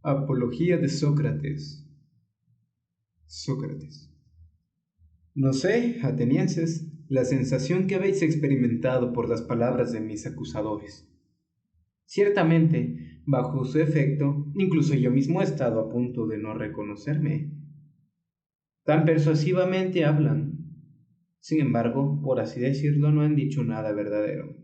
Apología de Sócrates. Sócrates. No sé, atenienses, la sensación que habéis experimentado por las palabras de mis acusadores. Ciertamente, bajo su efecto, incluso yo mismo he estado a punto de no reconocerme. Tan persuasivamente hablan. Sin embargo, por así decirlo, no han dicho nada verdadero.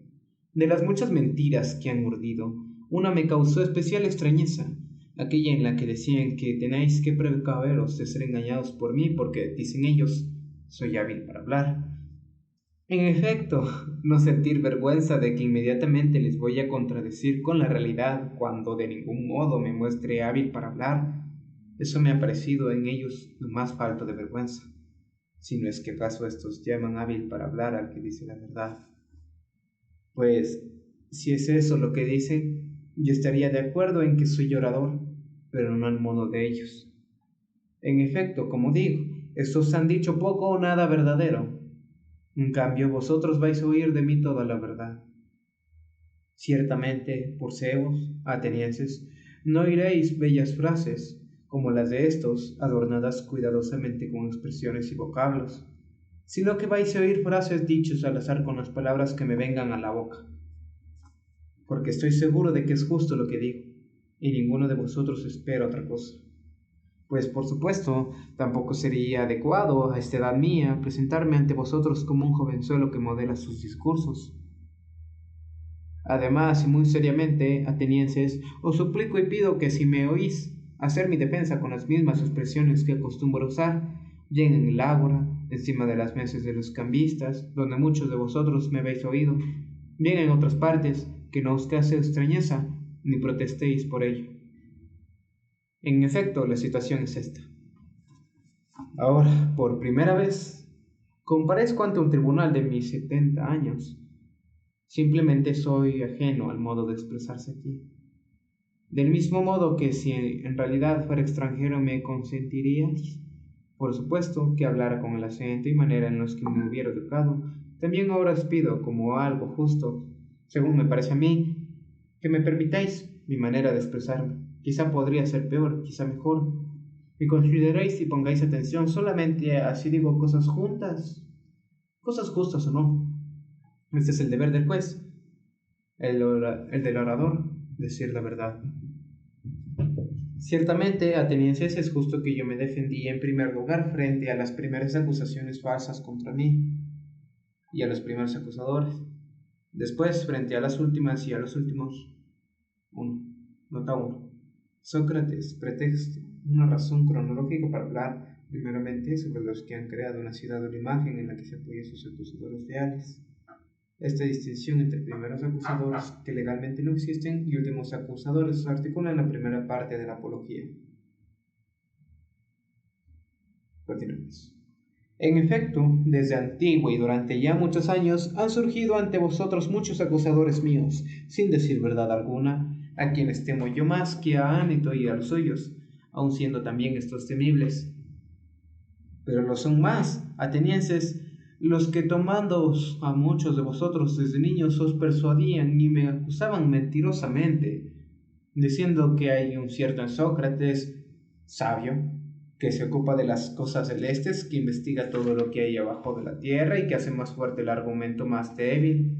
De las muchas mentiras que han urdido, una me causó especial extrañeza, aquella en la que decían que tenéis que precaveros de ser engañados por mí porque, dicen ellos, soy hábil para hablar. En efecto, no sentir vergüenza de que inmediatamente les voy a contradecir con la realidad cuando de ningún modo me muestre hábil para hablar, eso me ha parecido en ellos lo más falto de vergüenza, si no es que acaso estos llaman hábil para hablar al que dice la verdad. Pues, si es eso lo que dicen, yo estaría de acuerdo en que soy orador, pero no al modo de ellos. En efecto, como digo, estos han dicho poco o nada verdadero. En cambio, vosotros vais a oír de mí toda la verdad. Ciertamente, por Zeus, atenienses, no oiréis bellas frases, como las de estos, adornadas cuidadosamente con expresiones y vocablos, sino que vais a oír frases dichos al azar con las palabras que me vengan a la boca, porque estoy seguro de que es justo lo que digo, y ninguno de vosotros espera otra cosa. Pues por supuesto, tampoco sería adecuado a esta edad mía presentarme ante vosotros como un jovenzuelo que modela sus discursos. Además, y muy seriamente, atenienses, os suplico y pido que si me oís hacer mi defensa con las mismas expresiones que acostumbro usar, bien en el ágora, encima de las mesas de los cambistas, donde muchos de vosotros me habéis oído, bien en otras partes, que no os cause extrañeza, ni protestéis por ello. En efecto, la situación es esta. Ahora, por primera vez, comparezco ante un tribunal de mis 70 años. Simplemente soy ajeno al modo de expresarse aquí. Del mismo modo que si en realidad fuera extranjero me consentiríais, por supuesto, que hablara con el acento y manera en los que me hubiera educado. También ahora os pido, como algo justo, según me parece a mí, que me permitáis mi manera de expresarme. Quizá podría ser peor, quizá mejor. Y consideréis y pongáis atención solamente a si digo cosas justas o no. Este es el deber del juez, el del orador, decir la verdad. Ciertamente, atenienses, es justo que yo me defendí en primer lugar frente a las primeras acusaciones falsas contra mí y a los primeros acusadores. Después, frente a las últimas y a los últimos. 1. Nota 1. Sócrates pretexto una razón cronológica para hablar primeramente sobre los que han creado una ciudad o una imagen en la que se apoyan sus acusadores reales. Esta distinción entre primeros acusadores que legalmente no existen y últimos acusadores se articula en la primera parte de la apología. Continuemos. En efecto, desde antiguo y durante ya muchos años han surgido ante vosotros muchos acusadores míos, sin decir verdad alguna, a quienes temo yo más que a Áneto y a los suyos, aun siendo también estos temibles. Pero lo son más, atenienses, los que tomándoos a muchos de vosotros desde niños os persuadían y me acusaban mentirosamente, diciendo que hay un cierto Sócrates, sabio, que se ocupa de las cosas celestes, que investiga todo lo que hay abajo de la tierra y que hace más fuerte el argumento más débil.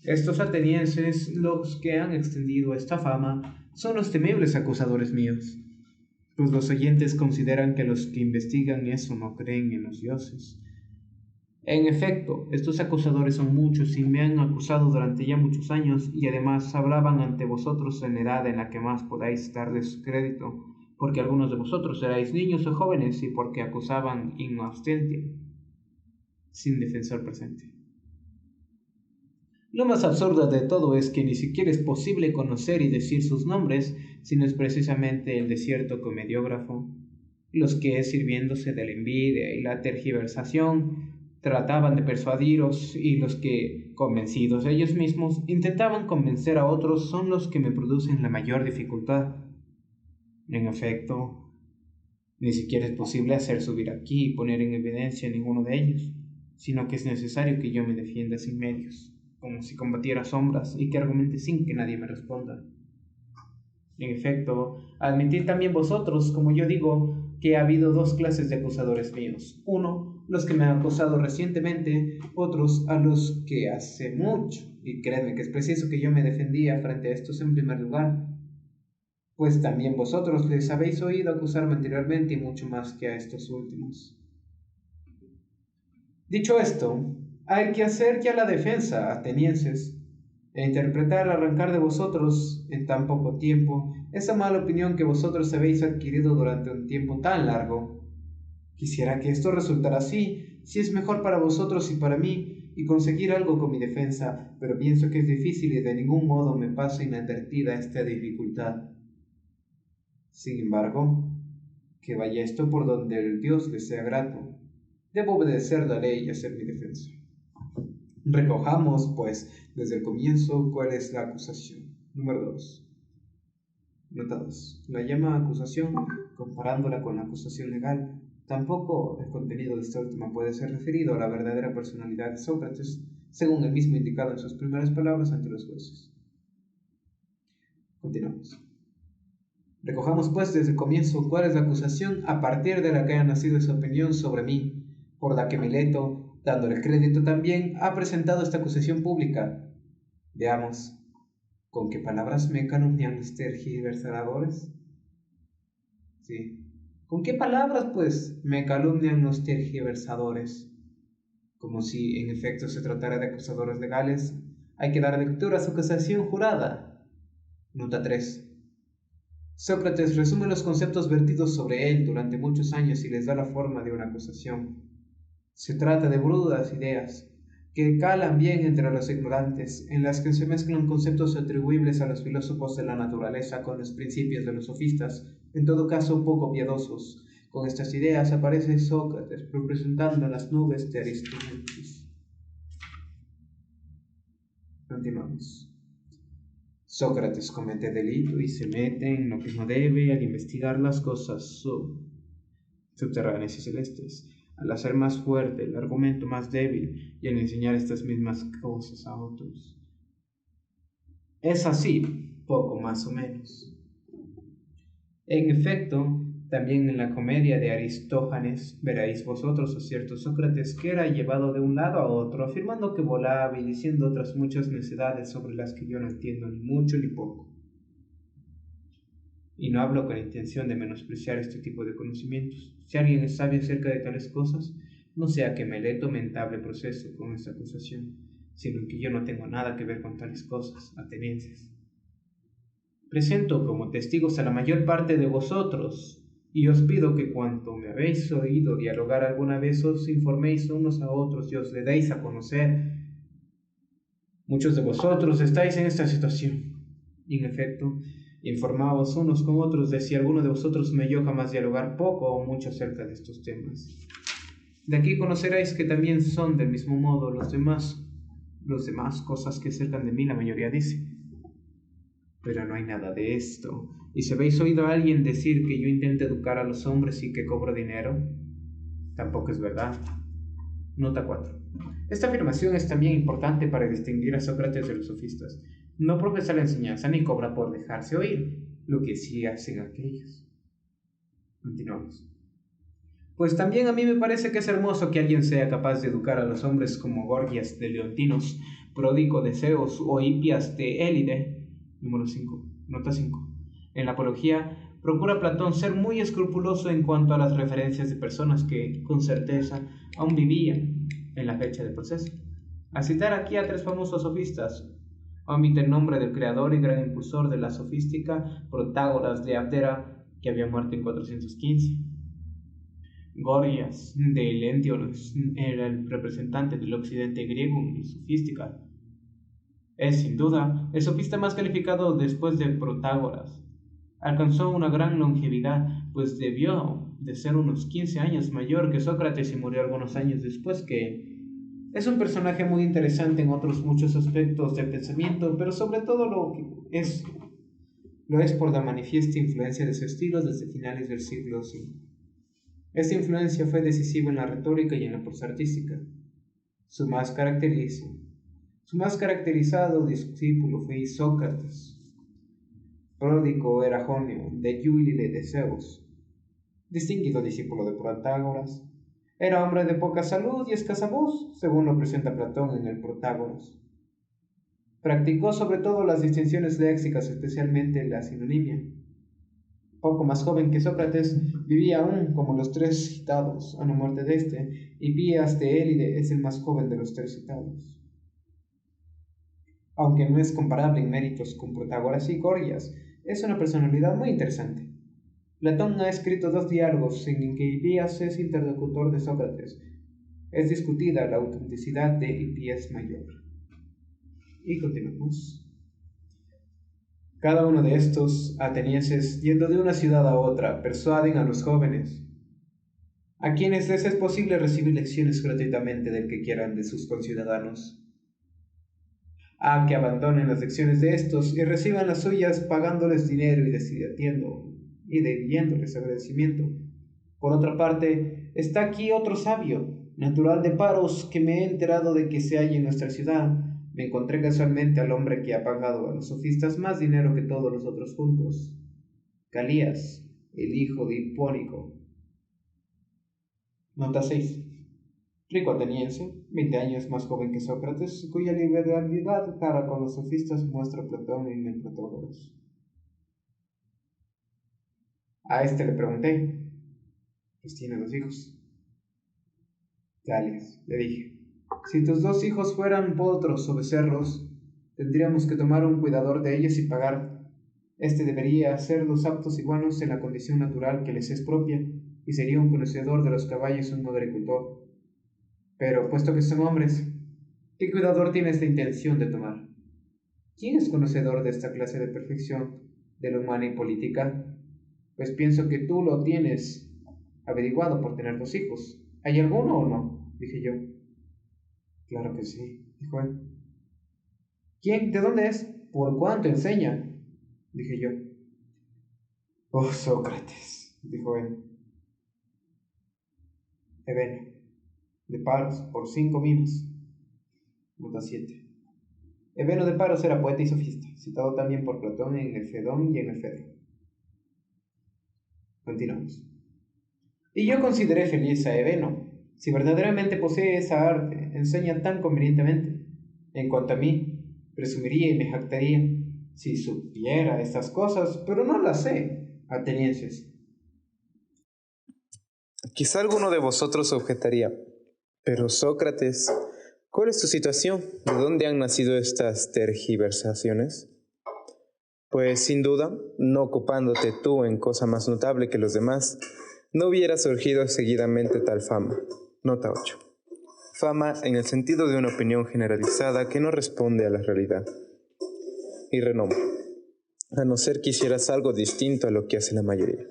Estos atenienses, los que han extendido esta fama, son los temibles acusadores míos, pues los oyentes consideran que los que investigan eso no creen en los dioses. En efecto, estos acusadores son muchos y me han acusado durante ya muchos años y además hablaban ante vosotros en edad en la que más podáis darles crédito, porque algunos de vosotros erais niños o jóvenes y porque acusaban in absentia, sin defensor presente. Lo más absurdo de todo es que ni siquiera es posible conocer y decir sus nombres, sino es precisamente el desierto comediógrafo, los que, sirviéndose de la envidia y la tergiversación, trataban de persuadiros y los que, convencidos ellos mismos, intentaban convencer a otros son los que me producen la mayor dificultad. En efecto, ni siquiera es posible hacer subir aquí y poner en evidencia a ninguno de ellos, sino que es necesario que yo me defienda sin medios, como si combatiera sombras y que argumente sin que nadie me responda. En efecto, admitid también vosotros, como yo digo, que ha habido dos clases de acusadores míos. Uno, los que me han acusado recientemente, otros a los que hace mucho. Y creedme que es preciso que yo me defendía frente a estos en primer lugar, pues también vosotros les habéis oído acusarme anteriormente y mucho más que a estos últimos. Dicho esto, hay que hacer ya la defensa, atenienses, e interpretar arrancar de vosotros en tan poco tiempo esa mala opinión que vosotros habéis adquirido durante un tiempo tan largo. Quisiera que esto resultara así, si es mejor para vosotros y para mí, y conseguir algo con mi defensa, pero pienso que es difícil y de ningún modo me paso inadvertida esta dificultad. Sin embargo, que vaya esto por donde el Dios le sea grato. Debo obedecer la ley y hacer mi defensa. Recojamos, pues, desde el comienzo cuál es la acusación. Número 2. Nota 2. La llama acusación, comparándola con la acusación legal. Tampoco el contenido de esta última puede ser referido a la verdadera personalidad de Sócrates, según él mismo indicado en sus primeras palabras ante los jueces. Continuamos. Recojamos pues desde el comienzo cuál es la acusación a partir de la que haya nacido esa opinión sobre mí, por la que Meleto, dándole crédito también, ha presentado esta acusación pública. Veamos, ¿con qué palabras me calumnian los tergiversadores? Sí. ¿Con qué palabras, pues, me calumnian los tergiversadores? Como si en efecto se tratara de acusadores legales, hay que dar lectura a su acusación jurada. Nota 3. Sócrates resume los conceptos vertidos sobre él durante muchos años y les da la forma de una acusación. Se trata de brudas ideas que calan bien entre los ignorantes, en las que se mezclan conceptos atribuibles a los filósofos de la naturaleza con los principios de los sofistas, en todo caso poco piadosos. Con estas ideas aparece Sócrates representando las nubes de Aristóteles. Continuamos. Sócrates comete delito y se mete en lo que no debe al investigar las cosas subterráneas y celestes, al hacer más fuerte el argumento más débil y al enseñar estas mismas cosas a otros. Es así, poco más o menos. En efecto, también en la comedia de Aristófanes veréis vosotros a cierto Sócrates que era llevado de un lado a otro, afirmando que volaba y diciendo otras muchas necedades sobre las que yo no entiendo ni mucho ni poco. Y no hablo con intención de menospreciar este tipo de conocimientos. Si alguien es sabio acerca de tales cosas, no sea que Meleto me entable proceso con esta acusación, sino que yo no tengo nada que ver con tales cosas, atenienses. Presento como testigos a la mayor parte de vosotros, y os pido que cuanto me habéis oído dialogar alguna vez os informéis unos a otros y os le deis a conocer. Muchos de vosotros estáis en esta situación, y en efecto, informaos unos con otros de si alguno de vosotros me oyó jamás dialogar poco o mucho acerca de estos temas. De aquí conoceréis que también son del mismo modo los demás cosas que acercan de mí la mayoría dice. Pero no hay nada de esto. ¿Y si habéis oído a alguien decir que yo intento educar a los hombres y que cobro dinero? Tampoco es verdad. Nota 4. Esta afirmación es también importante para distinguir a Sócrates de los sofistas. No profesa la enseñanza ni cobra por dejarse oír, lo que sí hacen aquellos. Continuamos. Pues también a mí me parece que es hermoso que alguien sea capaz de educar a los hombres como Gorgias de Leontinos, Pródico de Zeus o Hipias de Élide. Número 5. Nota 5. En la apología, procura Platón ser muy escrupuloso en cuanto a las referencias de personas que, con certeza, aún vivían en la fecha del proceso. A citar aquí a tres famosos sofistas, omite el nombre del creador y gran impulsor de la sofística, Protágoras de Abdera, que había muerto en 415. Gorgias de Leontinos era el representante del occidente griego en sofística. Es, sin duda, el sofista más calificado después de Protágoras. Alcanzó una gran longevidad, pues debió de ser unos 15 años mayor que Sócrates y murió algunos años después que él. Es un personaje muy interesante en otros muchos aspectos del pensamiento, pero sobre todo lo es por la manifiesta influencia de su estilo desde finales del siglo V. Esta influencia fue decisiva en la retórica y en la prosa artística. Su más caracterizado discípulo fue Isócrates. pródigo era Jonio, de Yúlide de Zeus, distinguido discípulo de Protágoras. Era hombre de poca salud y escasa voz, según lo presenta Platón en el Protágoras. Practicó sobre todo las distinciones léxicas, especialmente la sinonimia. Poco más joven que Sócrates, vivía aún como los tres citados, a la muerte de este, y Pías de Élide es el más joven de los tres citados. Aunque no es comparable en méritos con Protágoras y Gorgias, es una personalidad muy interesante. Platón ha escrito dos diálogos en que Hipías es interlocutor de Sócrates. Es discutida la autenticidad de Hipías Mayor. Y continuamos. Cada uno de estos atenienses, yendo de una ciudad a otra, persuaden a los jóvenes, a quienes les es posible recibir lecciones gratuitamente del que quieran de sus conciudadanos, a que abandonen las lecciones de estos y reciban las suyas pagándoles dinero y debiéndoles agradecimiento. Por otra parte, está aquí otro sabio, natural de Paros, que me he enterado de que se halla en nuestra ciudad. Me encontré casualmente al hombre que ha pagado a los sofistas más dinero que todos los otros juntos, Calías, el hijo de Hipónico. Nota 6. Rico ateniense, 20 años más joven que Sócrates, cuya liberalidad para con los sofistas muestra Platón en el Protágoras. A este le pregunté, pues tiene 2 hijos. Calías, le dije, si tus 2 hijos fueran potros o becerros, tendríamos que tomar un cuidador de ellos y pagar. Este debería ser los aptos y buenos en la condición natural que les es propia, y sería un conocedor de los caballos y un agricultor. Pero, puesto que son hombres, ¿qué cuidador tiene esta intención de tomar? ¿Quién es conocedor de esta clase de perfección de la humana y política? Pues pienso que tú lo tienes averiguado por tener 2 hijos. ¿Hay alguno o no? Dije yo. Claro que sí, dijo él. ¿Quién? ¿De dónde es? ¿Por cuánto enseña? Dije yo. Oh, Sócrates, dijo él. Eveno, de Paros, por 5 minas. Nota 7. Eveno de Paros era poeta y sofista, citado también por Platón en el Fedón y en el Fedro. Continuamos. Y yo consideré feliz a Eveno, si verdaderamente posee esa arte, enseña tan convenientemente. En cuanto a mí, presumiría y me jactaría si supiera estas cosas, pero no las sé, atenienses. Quizá alguno de vosotros objetaría, pero Sócrates, ¿cuál es tu situación? ¿De dónde han nacido estas tergiversaciones? Pues sin duda, no ocupándote tú en cosa más notable que los demás, no hubiera surgido seguidamente tal fama. Nota 8. Fama en el sentido de una opinión generalizada que no responde a la realidad. Y renombre, a no ser que hicieras algo distinto a lo que hace la mayoría.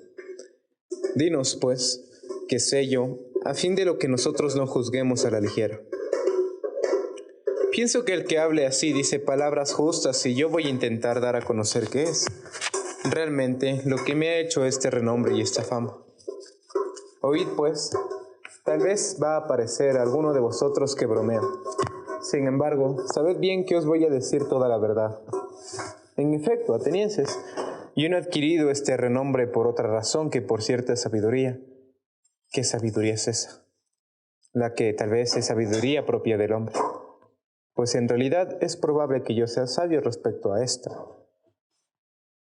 Dinos, pues, qué sé yo, a fin de lo que nosotros no juzguemos a la ligera. Pienso que el que hable así dice palabras justas y yo voy a intentar dar a conocer qué es realmente lo que me ha hecho este renombre y esta fama. Oíd, pues, tal vez va a parecer a alguno de vosotros que bromeo. Sin embargo, sabed bien que os voy a decir toda la verdad. En efecto, atenienses, yo no he adquirido este renombre por otra razón que por cierta sabiduría. ¿Qué sabiduría es esa? La que tal vez es sabiduría propia del hombre. Pues en realidad es probable que yo sea sabio respecto a esta.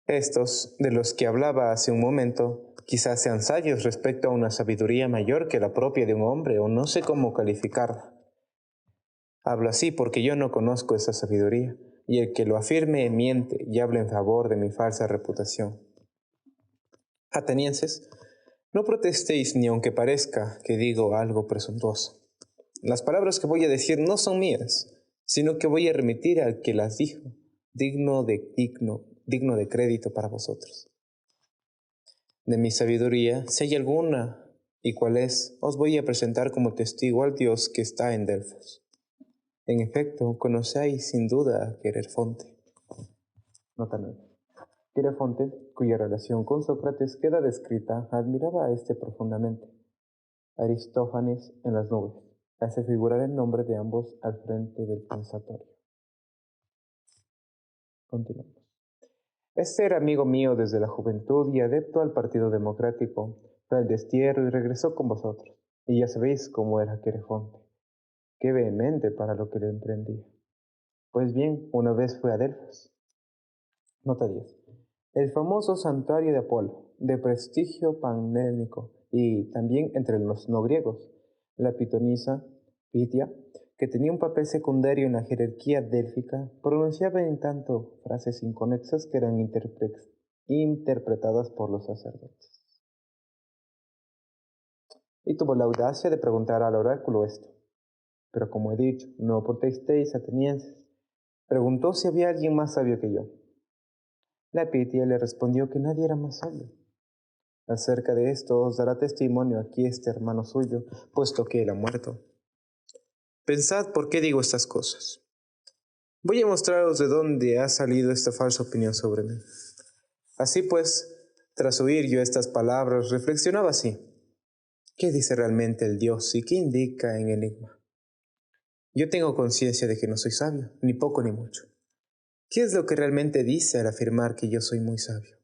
Estos, de los que hablaba hace un momento, quizás sean sabios respecto a una sabiduría mayor que la propia de un hombre, o no sé cómo calificarla. Hablo así porque yo no conozco esa sabiduría, y el que lo afirme miente y habla en favor de mi falsa reputación. Atenienses, no protestéis ni aunque parezca que digo algo presuntuoso. Las palabras que voy a decir no son mías, sino que voy a remitir al que las dijo, digno de crédito para vosotros. De mi sabiduría, si hay alguna, y cuál es, os voy a presentar como testigo al Dios que está en Delfos. En efecto, conocéis sin duda a Querefonte. Nota 9. Querefonte, cuya relación con Sócrates queda descrita, admiraba a este profundamente. Aristófanes en las nubes. Hace figurar el nombre de ambos al frente del pensatorio. Continuamos. Este era amigo mío desde la juventud y adepto al Partido Democrático. Fue al destierro y regresó con vosotros. Y ya sabéis cómo era Querefonte. Qué vehemente para lo que le emprendía. Pues bien, una vez fue a Delfos. Nota 10. El famoso santuario de Apolo, de prestigio panhelénico, y también entre los no griegos, la pitonisa Pitia, que tenía un papel secundario en la jerarquía délfica, pronunciaba en tanto frases inconexas que eran interpretadas por los sacerdotes. Y tuvo la audacia de preguntar al oráculo esto. Pero como he dicho, no protestéis, atenienses. Preguntó si había alguien más sabio que yo. La Pitia le respondió que nadie era más sabio. Acerca de esto os dará testimonio aquí este hermano suyo, puesto que él ha muerto. Pensad por qué digo estas cosas. Voy a mostraros de dónde ha salido esta falsa opinión sobre mí. Así pues, tras oír yo estas palabras, reflexionaba así. ¿Qué dice realmente el Dios y qué indica en enigma? Yo tengo conciencia de que no soy sabio, ni poco ni mucho. ¿Qué es lo que realmente dice al afirmar que yo soy muy sabio?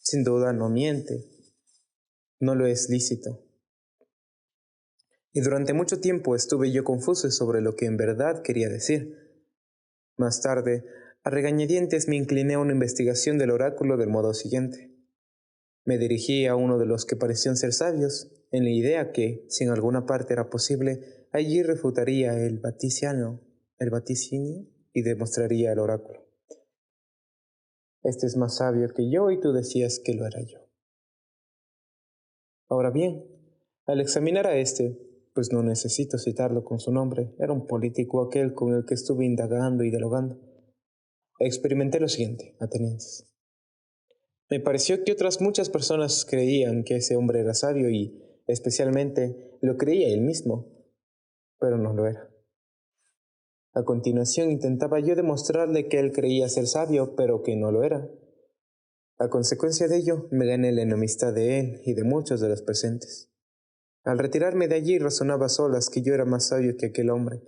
Sin duda no miente, no lo es lícito. Y durante mucho tiempo estuve yo confuso sobre lo que en verdad quería decir. Más tarde, a regañadientes me incliné a una investigación del oráculo del modo siguiente. Me dirigí a uno de los que parecían ser sabios, en la idea que, si en alguna parte era posible, allí refutaría el vaticinio y demostraría el oráculo. Este es más sabio que yo y tú decías que lo era yo. Ahora bien, al examinar a este, pues no necesito citarlo con su nombre, era un político aquel con el que estuve indagando y dialogando, experimenté lo siguiente, atenienses. Me pareció que otras muchas personas creían que ese hombre era sabio y, especialmente, lo creía él mismo, pero no lo era. A continuación intentaba yo demostrarle que él creía ser sabio, pero que no lo era. A consecuencia de ello, me gané la enemistad de él y de muchos de los presentes. Al retirarme de allí razonaba a solas que yo era más sabio que aquel hombre.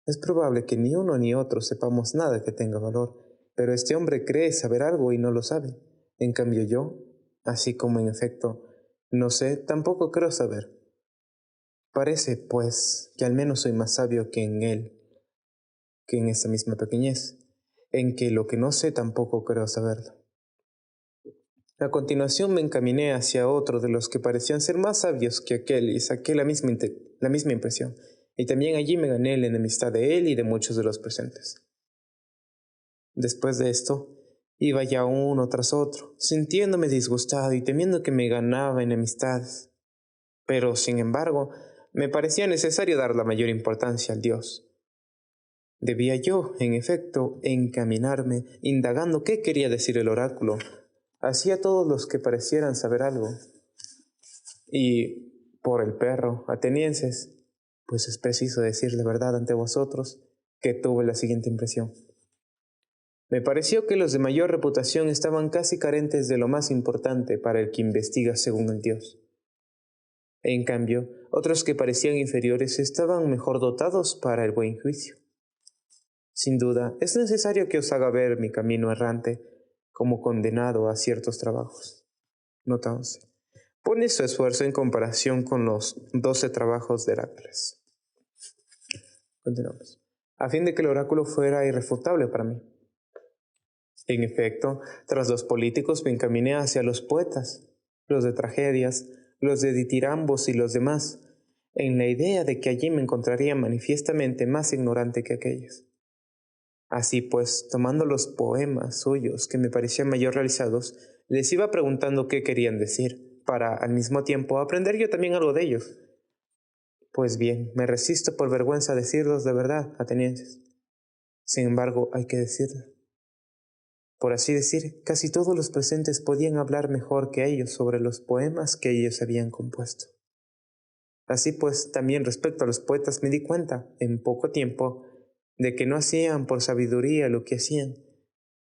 Es probable que ni uno ni otro sepamos nada que tenga valor, pero este hombre cree saber algo y no lo sabe. En cambio yo, así como en efecto, no sé, tampoco creo saber. Parece, pues, que al menos soy más sabio que en él, que en esta misma pequeñez, en que lo que no sé tampoco creo saberlo. A continuación me encaminé hacia otro de los que parecían ser más sabios que aquel y saqué la misma impresión, y también allí me gané la enemistad de él y de muchos de los presentes. Después de esto, iba ya uno tras otro, sintiéndome disgustado y temiendo que me ganaba enemistades. Pero, sin embargo, me parecía necesario dar la mayor importancia al Dios. Debía yo, en efecto, encaminarme, indagando qué quería decir el oráculo, hacia todos los que parecieran saber algo. Y, por el perro, atenienses, pues es preciso decir la verdad ante vosotros, que tuve la siguiente impresión. Me pareció que los de mayor reputación estaban casi carentes de lo más importante para el que investiga según el Dios. En cambio, otros que parecían inferiores estaban mejor dotados para el buen juicio. Sin duda, es necesario que os haga ver mi camino errante como condenado a ciertos trabajos. Nota 11. Pone su esfuerzo en comparación con los 12 trabajos de Heracles. Continuamos. A fin de que el oráculo fuera irrefutable para mí. En efecto, tras los políticos me encaminé hacia los poetas, los de tragedias, los de ditirambos y los demás, en la idea de que allí me encontraría manifiestamente más ignorante que aquellos. Así pues, tomando los poemas suyos que me parecían mejor realizados, les iba preguntando qué querían decir, para, al mismo tiempo, aprender yo también algo de ellos. Pues bien, me resisto por vergüenza a decirlos de verdad, atenienses. Sin embargo, hay que decirlo. Por así decir, casi todos los presentes podían hablar mejor que ellos sobre los poemas que ellos habían compuesto. Así pues, también respecto a los poetas me di cuenta, en poco tiempo, de que no hacían por sabiduría lo que hacían,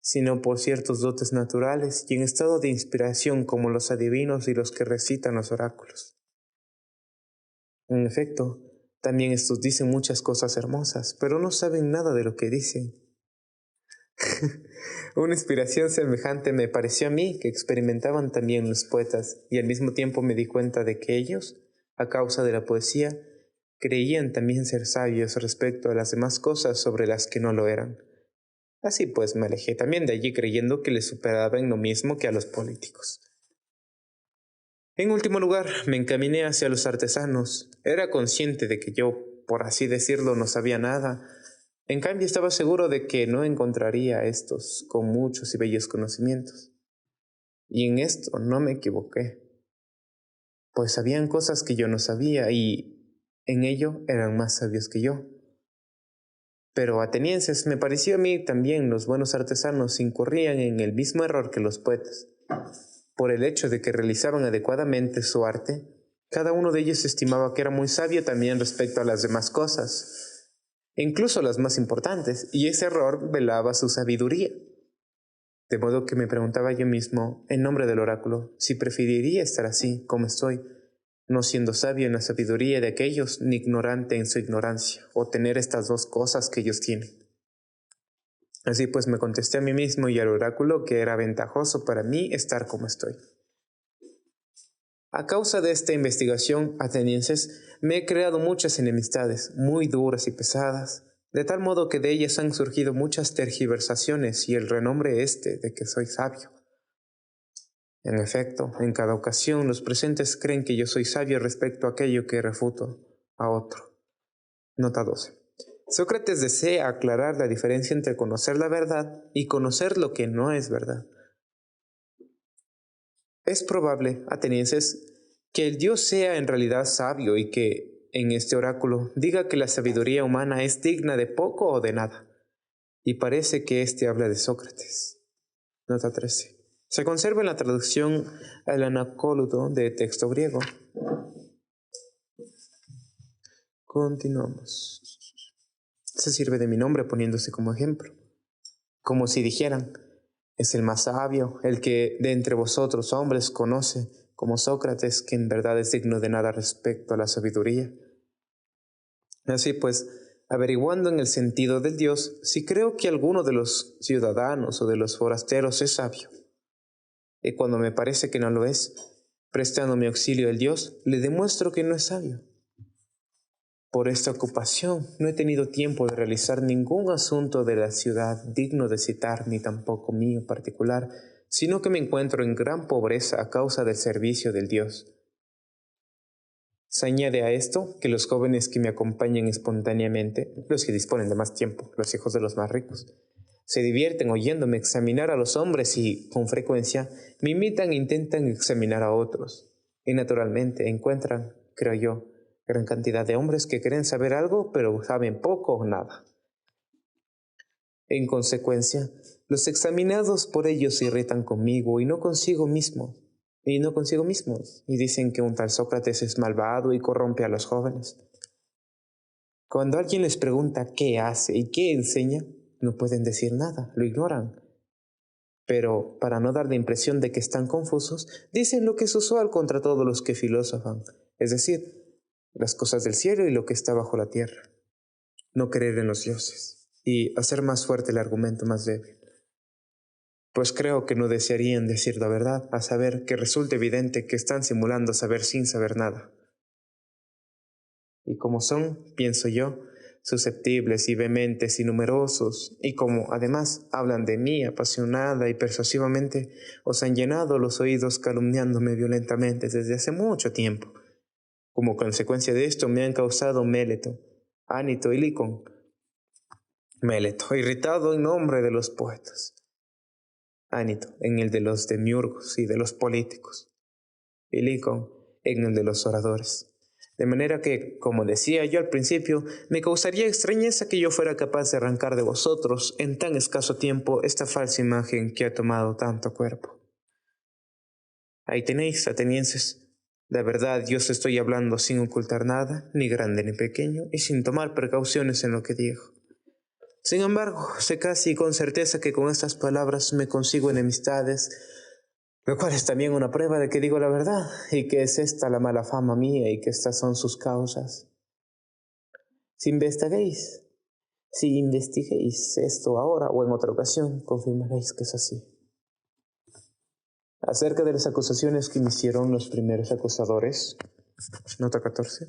sino por ciertos dotes naturales y en estado de inspiración como los adivinos y los que recitan los oráculos. En efecto, también estos dicen muchas cosas hermosas, pero no saben nada de lo que dicen. Una inspiración semejante me pareció a mí que experimentaban también los poetas, y al mismo tiempo me di cuenta de que ellos, a causa de la poesía, creían también ser sabios respecto a las demás cosas sobre las que no lo eran. Así pues me alejé también de allí creyendo que les superaba en lo mismo que a los políticos. En último lugar, me encaminé hacia los artesanos. Era consciente de que yo, por así decirlo, no sabía nada. En cambio, estaba seguro de que no encontraría a estos con muchos y bellos conocimientos. Y en esto no me equivoqué, pues sabían cosas que yo no sabía y en ello eran más sabios que yo. Pero atenienses, me pareció a mí también los buenos artesanos incurrían en el mismo error que los poetas. Por el hecho de que realizaban adecuadamente su arte, cada uno de ellos estimaba que era muy sabio también respecto a las demás cosas, incluso las más importantes, y ese error velaba su sabiduría. De modo que me preguntaba yo mismo, en nombre del oráculo, si preferiría estar así, como estoy, no siendo sabio en la sabiduría de aquellos, ni ignorante en su ignorancia, o tener estas dos cosas que ellos tienen. Así pues me contesté a mí mismo y al oráculo que era ventajoso para mí estar como estoy. A causa de esta investigación, atenienses, me he creado muchas enemistades, muy duras y pesadas, de tal modo que de ellas han surgido muchas tergiversaciones y el renombre de que soy sabio. En efecto, en cada ocasión los presentes creen que yo soy sabio respecto a aquello que refuto a otro. Nota 12. Sócrates desea aclarar la diferencia entre conocer la verdad y conocer lo que no es verdad. Es probable, atenienses, que el Dios sea en realidad sabio y que, en este oráculo, diga que la sabiduría humana es digna de poco o de nada. Y parece que éste habla de Sócrates. Nota 13. Se conserva en la traducción al Anacoluto de texto griego. Continuamos. Se sirve de mi nombre poniéndose como ejemplo, como si dijeran, es el más sabio, el que de entre vosotros hombres conoce, como Sócrates, que en verdad es digno de nada respecto a la sabiduría. Así pues, averiguando en el sentido del Dios, si creo que alguno de los ciudadanos o de los forasteros es sabio, y cuando me parece que no lo es, prestando mi auxilio al Dios, le demuestro que no es sabio. Por esta ocupación no he tenido tiempo de realizar ningún asunto de la ciudad digno de citar, ni tampoco mío particular, sino que me encuentro en gran pobreza a causa del servicio del Dios. Se añade a esto que los jóvenes que me acompañan espontáneamente, los que disponen de más tiempo, los hijos de los más ricos, se divierten oyéndome examinar a los hombres y, con frecuencia, me imitan e intentan examinar a otros. Y naturalmente encuentran, creo yo, gran cantidad de hombres que creen saber algo, pero saben poco o nada. En consecuencia, los examinados por ellos se irritan conmigo y no consigo mismos, y dicen que un tal Sócrates es malvado y corrompe a los jóvenes. Cuando alguien les pregunta qué hace y qué enseña, no pueden decir nada, lo ignoran. Pero, para no dar la impresión de que están confusos, dicen lo que es usual contra todos los que filosofan, es decir, las cosas del cielo y lo que está bajo la tierra. No creer en los dioses y hacer más fuerte el argumento más débil. Pues creo que no desearían decir la verdad, a saber que resulta evidente que están simulando saber sin saber nada. Y como son, pienso yo, susceptibles y vehementes y numerosos, y como además hablan de mí apasionada y persuasivamente, os han llenado los oídos calumniándome violentamente desde hace mucho tiempo. Como consecuencia de esto me han causado Méleto, Ánito y Licón. Méleto, irritado en nombre de los poetas. Ánito, en el de los demiurgos y de los políticos. Y Licón, en el de los oradores. De manera que, como decía yo al principio, me causaría extrañeza que yo fuera capaz de arrancar de vosotros en tan escaso tiempo esta falsa imagen que ha tomado tanto cuerpo. Ahí tenéis, atenienses. La verdad, yo os estoy hablando sin ocultar nada, ni grande ni pequeño, y sin tomar precauciones en lo que digo. Sin embargo, sé casi con certeza que con estas palabras me consigo enemistades, lo cual es también una prueba de que digo la verdad, y que es esta la mala fama mía, y que estas son sus causas. Si investiguéis, Si investiguéis esto ahora o en otra ocasión, confirmaréis que es así. Acerca de las acusaciones que me hicieron los primeros acusadores, nota 14.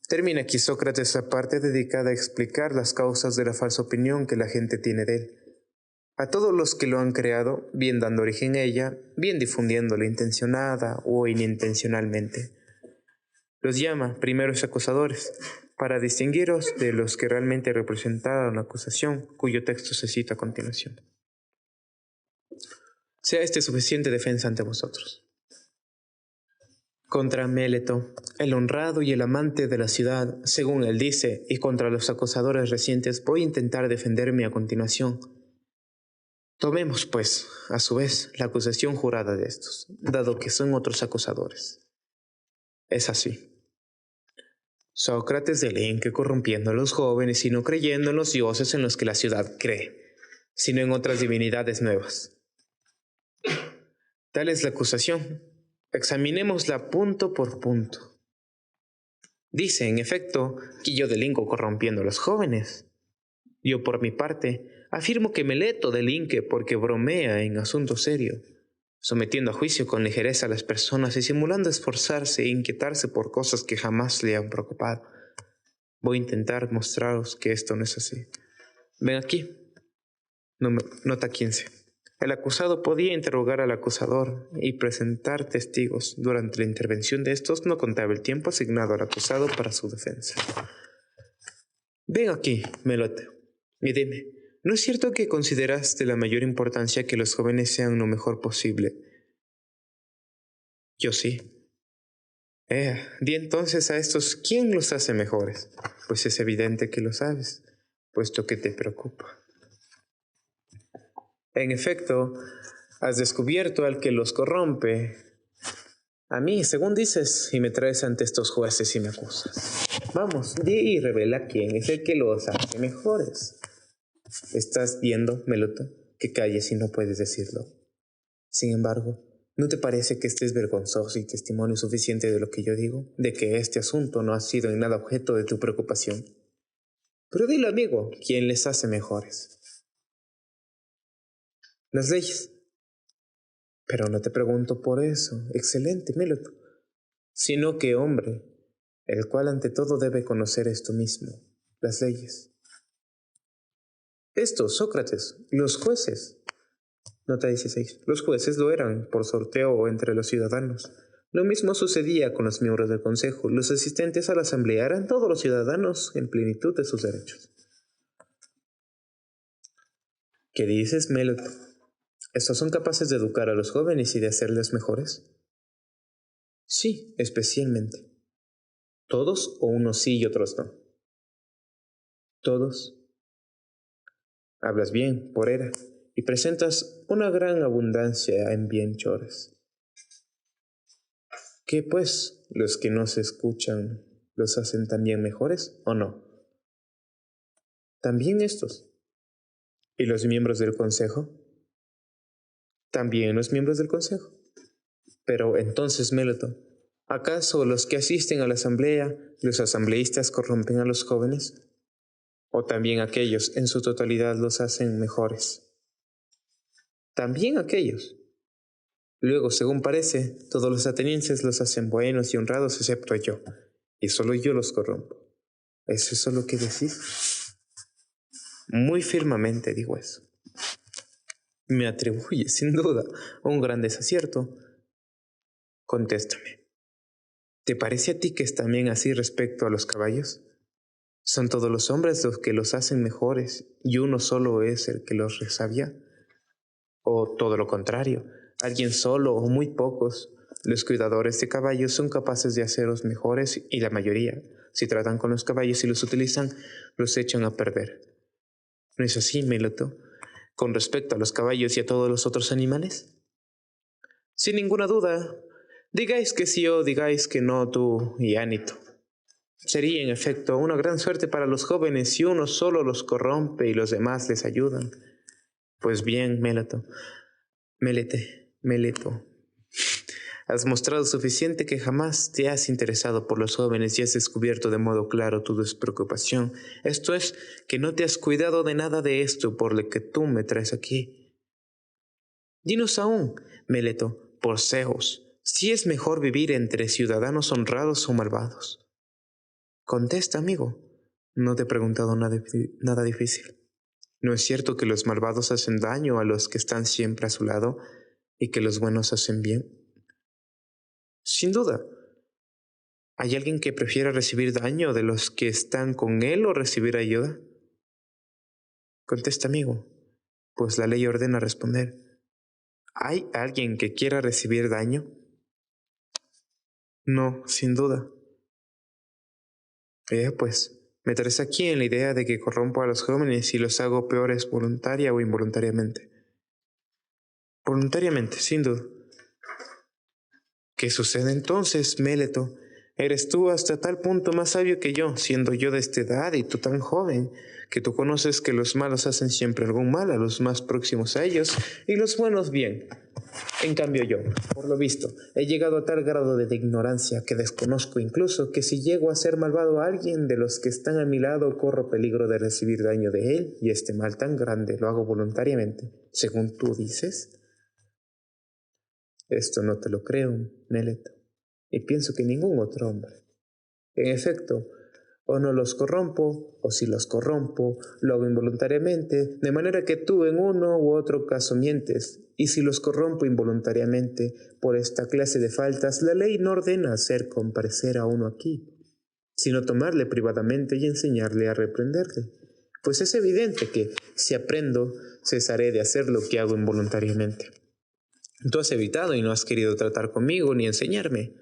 Termina aquí Sócrates la parte dedicada a explicar las causas de la falsa opinión que la gente tiene de él. A todos los que lo han creado, bien dando origen a ella, bien difundiéndola intencionada o inintencionalmente. Los llama primeros acusadores, para distinguiros de los que realmente representaron la acusación, cuyo texto se cita a continuación. Sea este suficiente defensa ante vosotros. Contra Méleto, el honrado y el amante de la ciudad, según él dice, y contra los acusadores recientes voy a intentar defenderme a continuación. Tomemos, pues, a su vez, la acusación jurada de estos, dado que son otros acusadores. Es así. Sócrates delinque corrompiendo a los jóvenes y no creyendo en los dioses en los que la ciudad cree, sino en otras divinidades nuevas. Tal es la acusación. Examinémosla punto por punto. Dice, en efecto, que yo delinco corrompiendo a los jóvenes. Yo, por mi parte, afirmo que Meleto delinque porque bromea en asunto serio, sometiendo a juicio con ligereza a las personas y simulando esforzarse e inquietarse por cosas que jamás le han preocupado. Voy a intentar mostraros que esto no es así. Ven aquí. Nota 15. El acusado podía interrogar al acusador y presentar testigos. Durante la intervención de estos no contaba el tiempo asignado al acusado para su defensa. Ven aquí, Meleto, y dime, ¿no es cierto que consideras de la mayor importancia que los jóvenes sean lo mejor posible? Yo sí. Di entonces a estos, ¿quién los hace mejores? Pues es evidente que lo sabes, puesto que te preocupa. En efecto, has descubierto al que los corrompe. A mí, según dices, y me traes ante estos jueces y me acusas. Vamos, di y revela quién es el que los hace mejores. ¿Estás viendo, Meleto, que calles y no puedes decirlo? Sin embargo, ¿no te parece que este es vergonzoso y testimonio suficiente de lo que yo digo? De que este asunto no ha sido en nada objeto de tu preocupación. Pero dilo, amigo, ¿quién les hace mejores? Las leyes. Pero no te pregunto por eso, excelente, Meleto, sino que hombre, el cual ante todo debe conocer esto mismo, las leyes. Estos, Sócrates, los jueces. Nota 16. Los jueces lo eran por sorteo entre los ciudadanos. Lo mismo sucedía con los miembros del consejo. Los asistentes a la asamblea eran todos los ciudadanos en plenitud de sus derechos. ¿Qué dices, Meleto? ¿Estos son capaces de educar a los jóvenes y de hacerles mejores? Sí, especialmente. ¿Todos o unos sí y otros no? Todos. Hablas bien, por era, y presentas una gran abundancia en bienhechores. ¿Qué pues, los que no se escuchan, los hacen también mejores o no? También estos. ¿Y los miembros del consejo? También los miembros del consejo. Pero entonces, Meleto, ¿acaso los que asisten a la asamblea, los asambleístas corrompen a los jóvenes? ¿O también aquellos en su totalidad los hacen mejores? También aquellos. Luego, según parece, todos los atenienses los hacen buenos y honrados excepto yo, y solo yo los corrompo. ¿Es eso lo que decís? Muy firmemente digo eso. Me atribuye, sin duda, un gran desacierto. Contéstame. ¿Te parece a ti que es también así respecto a los caballos? ¿Son todos los hombres los que los hacen mejores y uno solo es el que los resabia? ¿O todo lo contrario, alguien solo o muy pocos, los cuidadores de caballos son capaces de hacerlos mejores y la mayoría, si tratan con los caballos y los utilizan, los echan a perder? ¿No es así, Meleto, con respecto a los caballos y a todos los otros animales? Sin ninguna duda, digáis que sí o digáis que no tú y Anito. Sería, en efecto, una gran suerte para los jóvenes si uno solo los corrompe y los demás les ayudan. Pues bien, Meleto, Has mostrado suficiente que jamás te has interesado por los jóvenes y has descubierto de modo claro tu despreocupación. Esto es, que no te has cuidado de nada de esto por lo que tú me traes aquí. Dinos aún, Meleto, por Zeus, si es mejor vivir entre ciudadanos honrados o malvados. Contesta, amigo. No te he preguntado nada difícil. ¿No es cierto que los malvados hacen daño a los que están siempre a su lado y que los buenos hacen bien? Sin duda. ¿Hay alguien que prefiera recibir daño de los que están con él o recibir ayuda? Contesta, amigo, pues la ley ordena responder. ¿Hay alguien que quiera recibir daño? No, sin duda. Pues, me traes aquí en la idea de que corrompo a los jóvenes y los hago peores voluntaria o involuntariamente. Voluntariamente, sin duda. ¿Qué sucede entonces, Meleto? Eres tú hasta tal punto más sabio que yo, siendo yo de esta edad y tú tan joven, que tú conoces que los malos hacen siempre algún mal a los más próximos a ellos y los buenos bien. En cambio yo, por lo visto, he llegado a tal grado de ignorancia que desconozco incluso que si llego a ser malvado a alguien de los que están a mi lado corro peligro de recibir daño de él y este mal tan grande lo hago voluntariamente, según tú dices. Esto no te lo creo, Meleto, y pienso que ningún otro hombre. En efecto, o no los corrompo, o si los corrompo, lo hago involuntariamente, de manera que tú en uno u otro caso mientes, y si los corrompo involuntariamente por esta clase de faltas, la ley no ordena hacer comparecer a uno aquí, sino tomarle privadamente y enseñarle a reprenderle. Pues es evidente que, si aprendo, cesaré de hacer lo que hago involuntariamente. Tú has evitado y no has querido tratar conmigo ni enseñarme.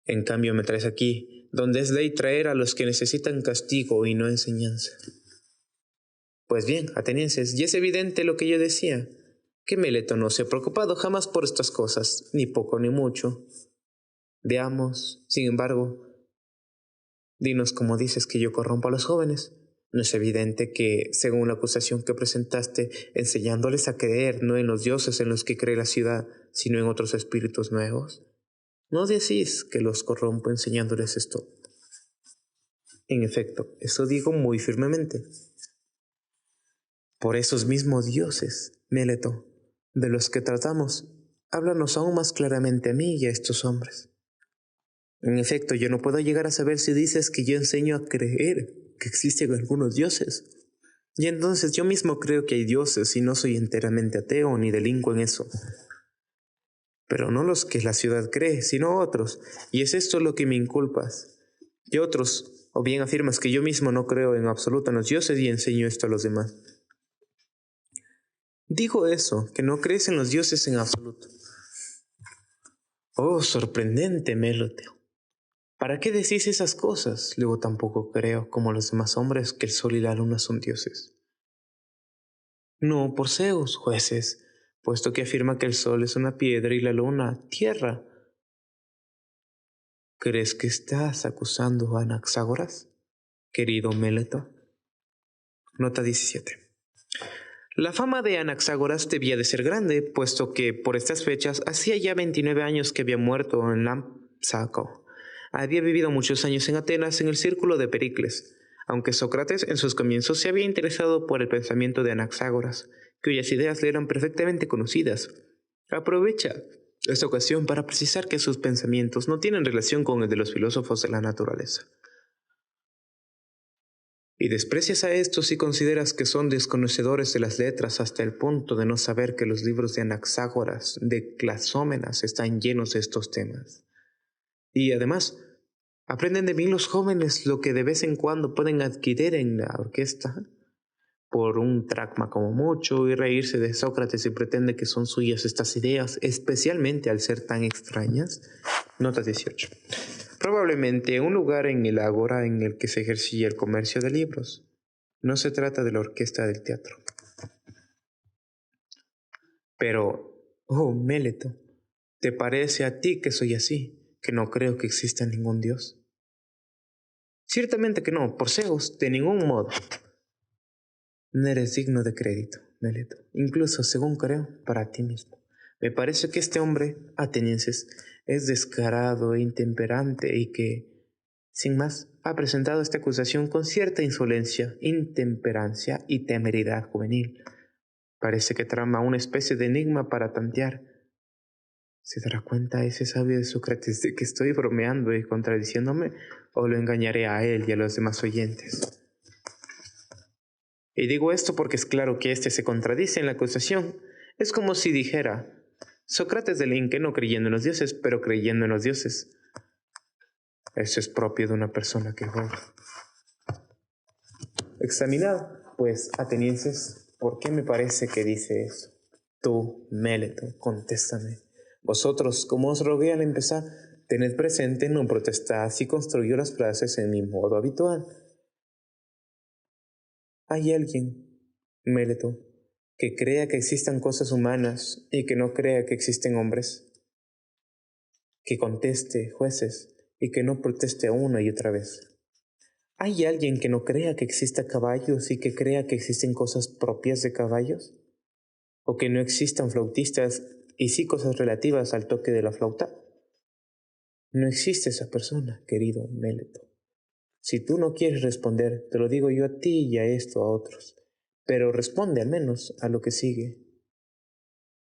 En cambio me traes aquí, donde es ley traer a los que necesitan castigo y no enseñanza. Pues bien, atenienses, y es evidente lo que yo decía, que Meleto no se ha preocupado jamás por estas cosas, ni poco ni mucho. Veamos, sin embargo, dinos cómo dices que yo corrompo a los jóvenes. ¿No es evidente que, según la acusación que presentaste, enseñándoles a creer no en los dioses en los que cree la ciudad, sino en otros espíritus nuevos? ¿No decís que los corrompo enseñándoles esto? En efecto, eso digo muy firmemente. Por esos mismos dioses, Meleto, de los que tratamos, háblanos aún más claramente a mí y a estos hombres. En efecto, yo no puedo llegar a saber si dices que yo enseño a creer que existen algunos dioses. Y entonces yo mismo creo que hay dioses y no soy enteramente ateo ni delinco en eso. Pero no los que la ciudad cree, sino otros, y es esto lo que me inculpas. Y otros, o bien afirmas que yo mismo no creo en absoluto en los dioses y enseño esto a los demás. Digo eso, que no crees en los dioses en absoluto. Oh, sorprendente, Meleto. ¿Para qué decís esas cosas? Luego tampoco creo, como los demás hombres, que el sol y la luna son dioses. No, por Zeus, jueces, puesto que afirma que el sol es una piedra y la luna, tierra. ¿Crees que estás acusando a Anaxágoras, querido Meleto? Nota 17. La fama de Anaxágoras debía de ser grande, puesto que por estas fechas hacía ya 29 años que había muerto en Lampsaco. Había vivido muchos años en Atenas en el círculo de Pericles, aunque Sócrates en sus comienzos se había interesado por el pensamiento de Anaxágoras, cuyas ideas le eran perfectamente conocidas. Aprovecha esta ocasión para precisar que sus pensamientos no tienen relación con el de los filósofos de la naturaleza. Y desprecias a estos si consideras que son desconocedores de las letras hasta el punto de no saber que los libros de Anaxágoras, de Clasómenas, están llenos de estos temas. Y además, aprenden de mí los jóvenes lo que de vez en cuando pueden adquirir en la orquesta, por un dracma como mucho, y reírse de Sócrates y pretende que son suyas estas ideas, especialmente al ser tan extrañas. Nota 18. Probablemente un lugar en el ágora en el que se ejercía el comercio de libros. No se trata de la orquesta del teatro. Pero, oh Meleto, ¿te parece a ti que soy así, que no creo que exista ningún dios? Ciertamente que no, por Zeus, de ningún modo. No eres digno de crédito, Meleto, incluso según creo, para ti mismo. Me parece que este hombre, atenienses, es descarado e intemperante y que, sin más, ha presentado esta acusación con cierta insolencia, intemperancia y temeridad juvenil. Parece que trama una especie de enigma para tantear. ¿Se dará cuenta ese sabio de Sócrates de que estoy bromeando y contradiciéndome, o lo engañaré a él y a los demás oyentes? Y digo esto porque es claro que éste se contradice en la acusación. Es como si dijera: Sócrates delinque no creyendo en los dioses, pero creyendo en los dioses. Eso es propio de una persona que juega. Examinad, pues, atenienses, ¿por qué me parece que dice eso? Tú, Méleto, contéstame. Vosotros, como os rogué al empezar, tened presente, no protestad si construyo las frases en mi modo habitual. ¿Hay alguien, Méleto, que crea que existan cosas humanas y que no crea que existen hombres? Que conteste, jueces, y que no proteste una y otra vez. ¿Hay alguien que no crea que exista caballos y que crea que existen cosas propias de caballos? ¿O que no existan flautistas y sí cosas relativas al toque de la flauta? No existe esa persona, querido Méleto. Si tú no quieres responder, te lo digo yo a ti y a esto a otros, pero responde al menos a lo que sigue.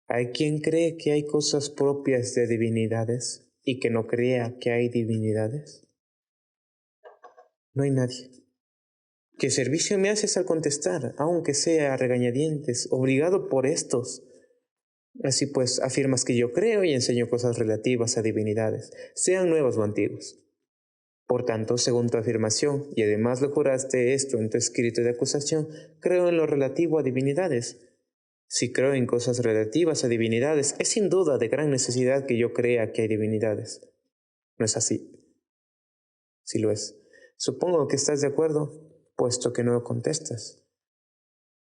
¿Hay quien cree que hay cosas propias de divinidades y que no crea que hay divinidades? No hay nadie. ¿Qué servicio me haces al contestar, aunque sea a regañadientes, obligado por estos? Así pues, afirmas que yo creo y enseño cosas relativas a divinidades, sean nuevas o antiguas. Por tanto, según tu afirmación, y además lo juraste esto en tu escrito de acusación, creo en lo relativo a divinidades. Si creo en cosas relativas a divinidades, es sin duda de gran necesidad que yo crea que hay divinidades. ¿No es así? Sí lo es. Supongo que estás de acuerdo, puesto que no contestas.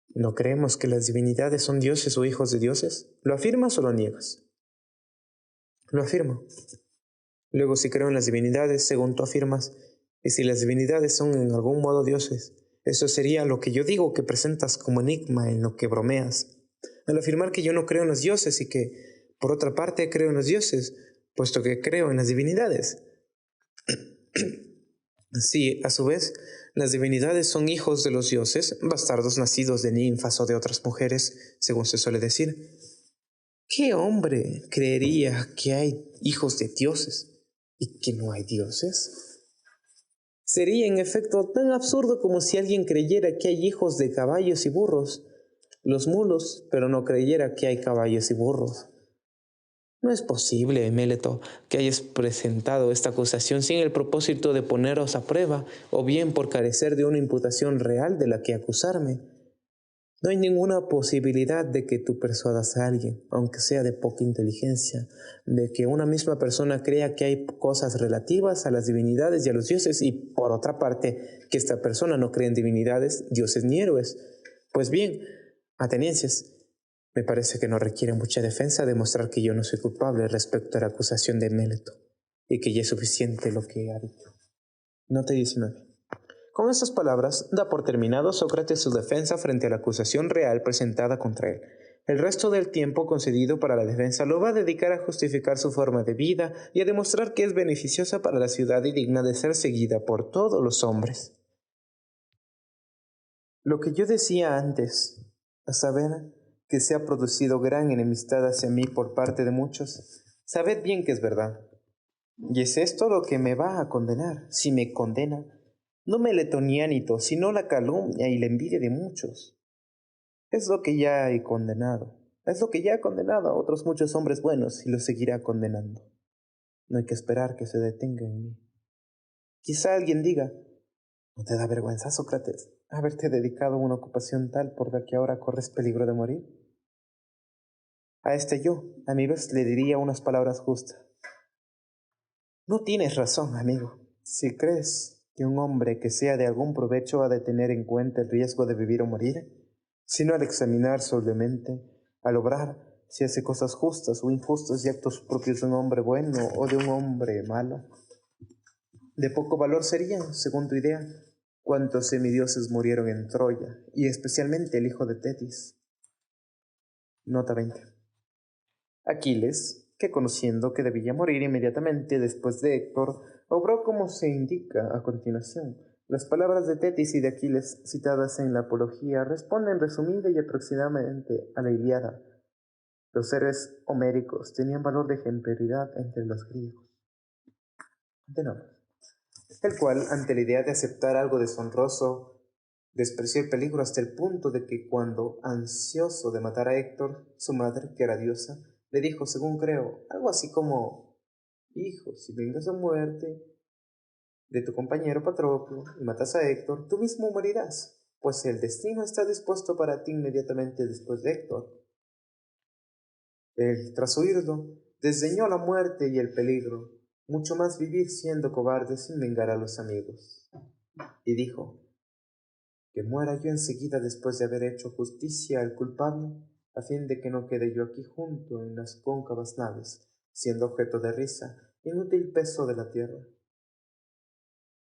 ¿No creemos que las divinidades son dioses o hijos de dioses? ¿Lo afirmas o lo niegas? Lo afirmo. Luego, si creo en las divinidades, según tú afirmas, y si las divinidades son en algún modo dioses, eso sería lo que yo digo que presentas como enigma en lo que bromeas. Al afirmar que yo no creo en los dioses y que, por otra parte, creo en los dioses, puesto que creo en las divinidades. Sí, a su vez, las divinidades son hijos de los dioses, bastardos nacidos de ninfas o de otras mujeres, según se suele decir. ¿Qué hombre creería que hay hijos de dioses y que no hay dioses? Sería en efecto tan absurdo como si alguien creyera que hay hijos de caballos y burros, los mulos, pero no creyera que hay caballos y burros. No es posible, Méleto, que hayas presentado esta acusación sin el propósito de poneros a prueba, o bien por carecer de una imputación real de la que acusarme. No hay ninguna posibilidad de que tú persuadas a alguien, aunque sea de poca inteligencia, de que una misma persona crea que hay cosas relativas a las divinidades y a los dioses, y por otra parte, que esta persona no cree en divinidades, dioses ni héroes. Pues bien, atenienses, me parece que no requiere mucha defensa demostrar que yo no soy culpable respecto a la acusación de Méleto, y que ya es suficiente lo que ha dicho. Nota 19. Con estas palabras, da por terminado Sócrates su defensa frente a la acusación real presentada contra él. El resto del tiempo concedido para la defensa lo va a dedicar a justificar su forma de vida y a demostrar que es beneficiosa para la ciudad y digna de ser seguida por todos los hombres. Lo que yo decía antes, a saber, que se ha producido gran enemistad hacia mí por parte de muchos, sabed bien que es verdad. Y es esto lo que me va a condenar, si me condena, no Meletoniánito, sino la calumnia y la envidia de muchos. Es lo que ya he condenado, es lo que ya ha condenado a otros muchos hombres buenos y lo seguirá condenando. No hay que esperar que se detenga en mí. Quizá alguien diga: ¿no te da vergüenza, Sócrates, haberte dedicado a una ocupación tal por la que ahora corres peligro de morir? A este yo, a mi vez, le diría unas palabras justas. No tienes razón, amigo. Si crees que un hombre que sea de algún provecho ha de tener en cuenta el riesgo de vivir o morir, sino al examinar sobremente, al obrar, si hace cosas justas o injustas y actos propios de un hombre bueno o de un hombre malo, de poco valor serían, según tu idea, cuántos semidioses murieron en Troya, y especialmente el hijo de Tetis. Nota 20. Aquiles, que conociendo que debía morir inmediatamente después de Héctor, obró como se indica a continuación. Las palabras de Tetis y de Aquiles citadas en la Apología responden resumida y aproximadamente a la Ilíada. Los héroes homéricos tenían valor de ejemplaridad entre los griegos. Continuamos. El cual, ante la idea de aceptar algo deshonroso, despreció el peligro hasta el punto de que cuando, ansioso de matar a Héctor, su madre, que era diosa, le dijo, según creo, algo así como, hijo, si vengas a muerte de tu compañero Patroclo y matas a Héctor, tú mismo morirás, pues el destino está dispuesto para ti inmediatamente después de Héctor. Él, tras oírlo, desdeñó la muerte y el peligro, mucho más vivir siendo cobarde sin vengar a los amigos. Y dijo, que muera yo enseguida después de haber hecho justicia al culpable, a fin de que no quede yo aquí junto en las cóncavas naves, siendo objeto de risa, inútil peso de la tierra.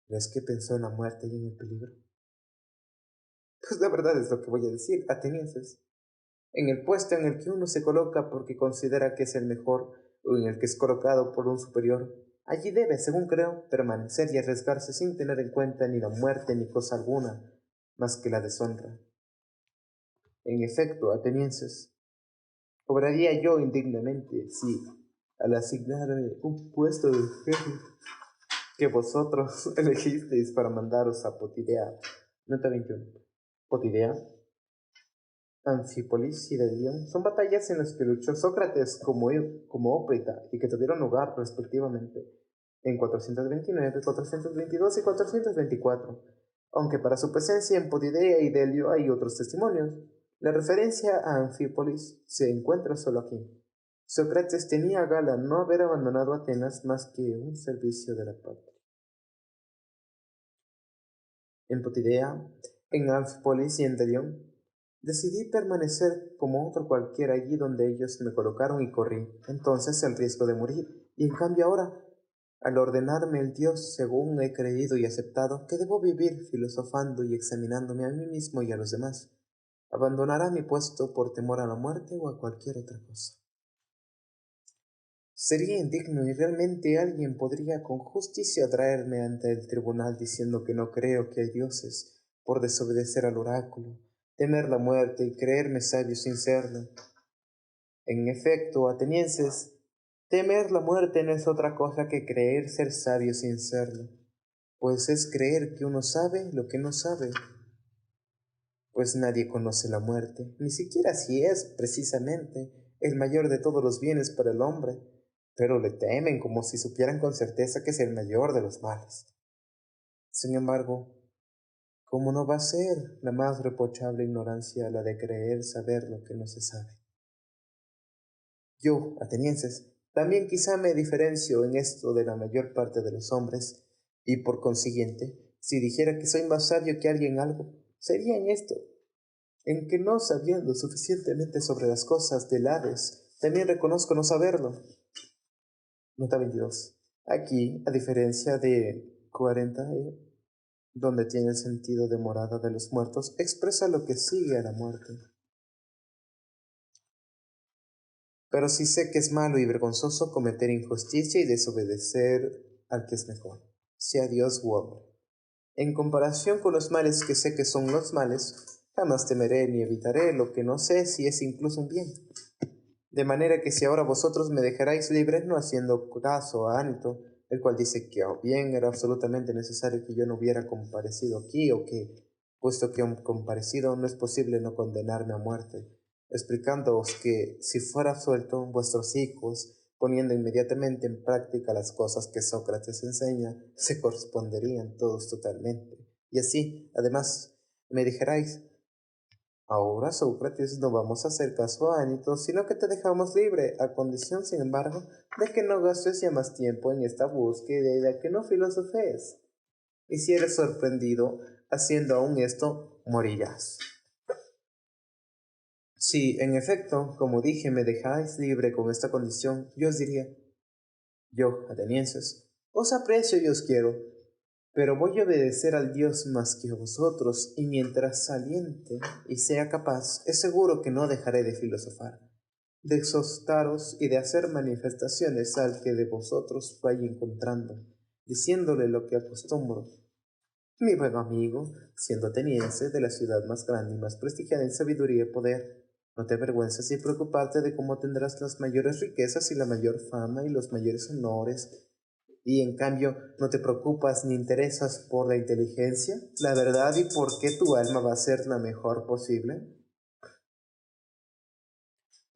¿Crees que pensó en la muerte y en el peligro? Pues la verdad es lo que voy a decir, atenienses. En el puesto en el que uno se coloca porque considera que es el mejor, o en el que es colocado por un superior, allí debe, según creo, permanecer y arriesgarse sin tener en cuenta ni la muerte ni cosa alguna, más que la deshonra. En efecto, atenienses, obraría yo indignamente si, al asignarme un puesto de jefe que vosotros elegisteis para mandaros a Potidea, nota 21, Potidea, Anfípolis y Delión, son batallas en las que luchó Sócrates como Óprita y que tuvieron lugar respectivamente en 429, 422 y 424, aunque para su presencia en Potidea y Delio hay otros testimonios. La referencia a Anfípolis se encuentra solo aquí. Sócrates tenía a gala no haber abandonado Atenas más que un servicio de la patria. En Potidea, en Anfípolis y en Delión, decidí permanecer como otro cualquiera allí donde ellos me colocaron y corrí entonces el riesgo de morir. Y en cambio ahora, al ordenarme el Dios según he creído y aceptado, que debo vivir filosofando y examinándome a mí mismo y a los demás, ¿abandonará mi puesto por temor a la muerte o a cualquier otra cosa? Sería indigno y realmente alguien podría con justicia traerme ante el tribunal diciendo que no creo que hay dioses por desobedecer al oráculo, temer la muerte y creerme sabio sin serlo. En efecto, atenienses, temer la muerte no es otra cosa que creer ser sabio sin serlo, pues es creer que uno sabe lo que no sabe, pues nadie conoce la muerte, ni siquiera si es, precisamente, el mayor de todos los bienes para el hombre, pero le temen como si supieran con certeza que es el mayor de los males. Sin embargo, ¿cómo no va a ser la más reprochable ignorancia la de creer saber lo que no se sabe? Yo, atenienses, también quizá me diferencio en esto de la mayor parte de los hombres, y por consiguiente, si dijera que soy más sabio que alguien algo, sería en esto, en que no sabiendo suficientemente sobre las cosas del Hades, también reconozco no saberlo. Nota 22. Aquí, a diferencia de 40, donde tiene el sentido de morada de los muertos, expresa lo que sigue a la muerte. Pero sí sé que es malo y vergonzoso cometer injusticia y desobedecer al que es mejor, sea Dios u hombre. En comparación con los males que sé que son los males, jamás temeré ni evitaré lo que no sé si es incluso un bien. De manera que si ahora vosotros me dejarais libre, no haciendo caso a Anito, el cual dice que o bien era absolutamente necesario que yo no hubiera comparecido aquí, o que, puesto que aun comparecido, no es posible no condenarme a muerte, explicándoos que si fuera suelto, vuestros hijos, poniendo inmediatamente en práctica las cosas que Sócrates enseña, se corresponderían todos totalmente. Y así, además, me dijerais, ahora, Sócrates, no vamos a hacer caso a Anito, sino que te dejamos libre, a condición, sin embargo, de que no gastes ya más tiempo en esta búsqueda y de que no filosofes. Y si eres sorprendido haciendo aún esto, morirás. Si, en efecto, como dije, me dejáis libre con esta condición, yo os diría, yo, atenienses, os aprecio y os quiero, pero voy a obedecer al Dios más que a vosotros, y mientras saliente y sea capaz, es seguro que no dejaré de filosofar. de exhortaros y de hacer manifestaciones al que de vosotros vaya encontrando, diciéndole lo que acostumbro. Mi buen amigo, siendo ateniense de la ciudad más grande y más prestigiada en sabiduría y poder, no te avergüences de preocuparte de cómo tendrás las mayores riquezas y la mayor fama y los mayores honores, y en cambio no te preocupas ni interesas por la inteligencia, la verdad y por qué tu alma va a ser la mejor posible.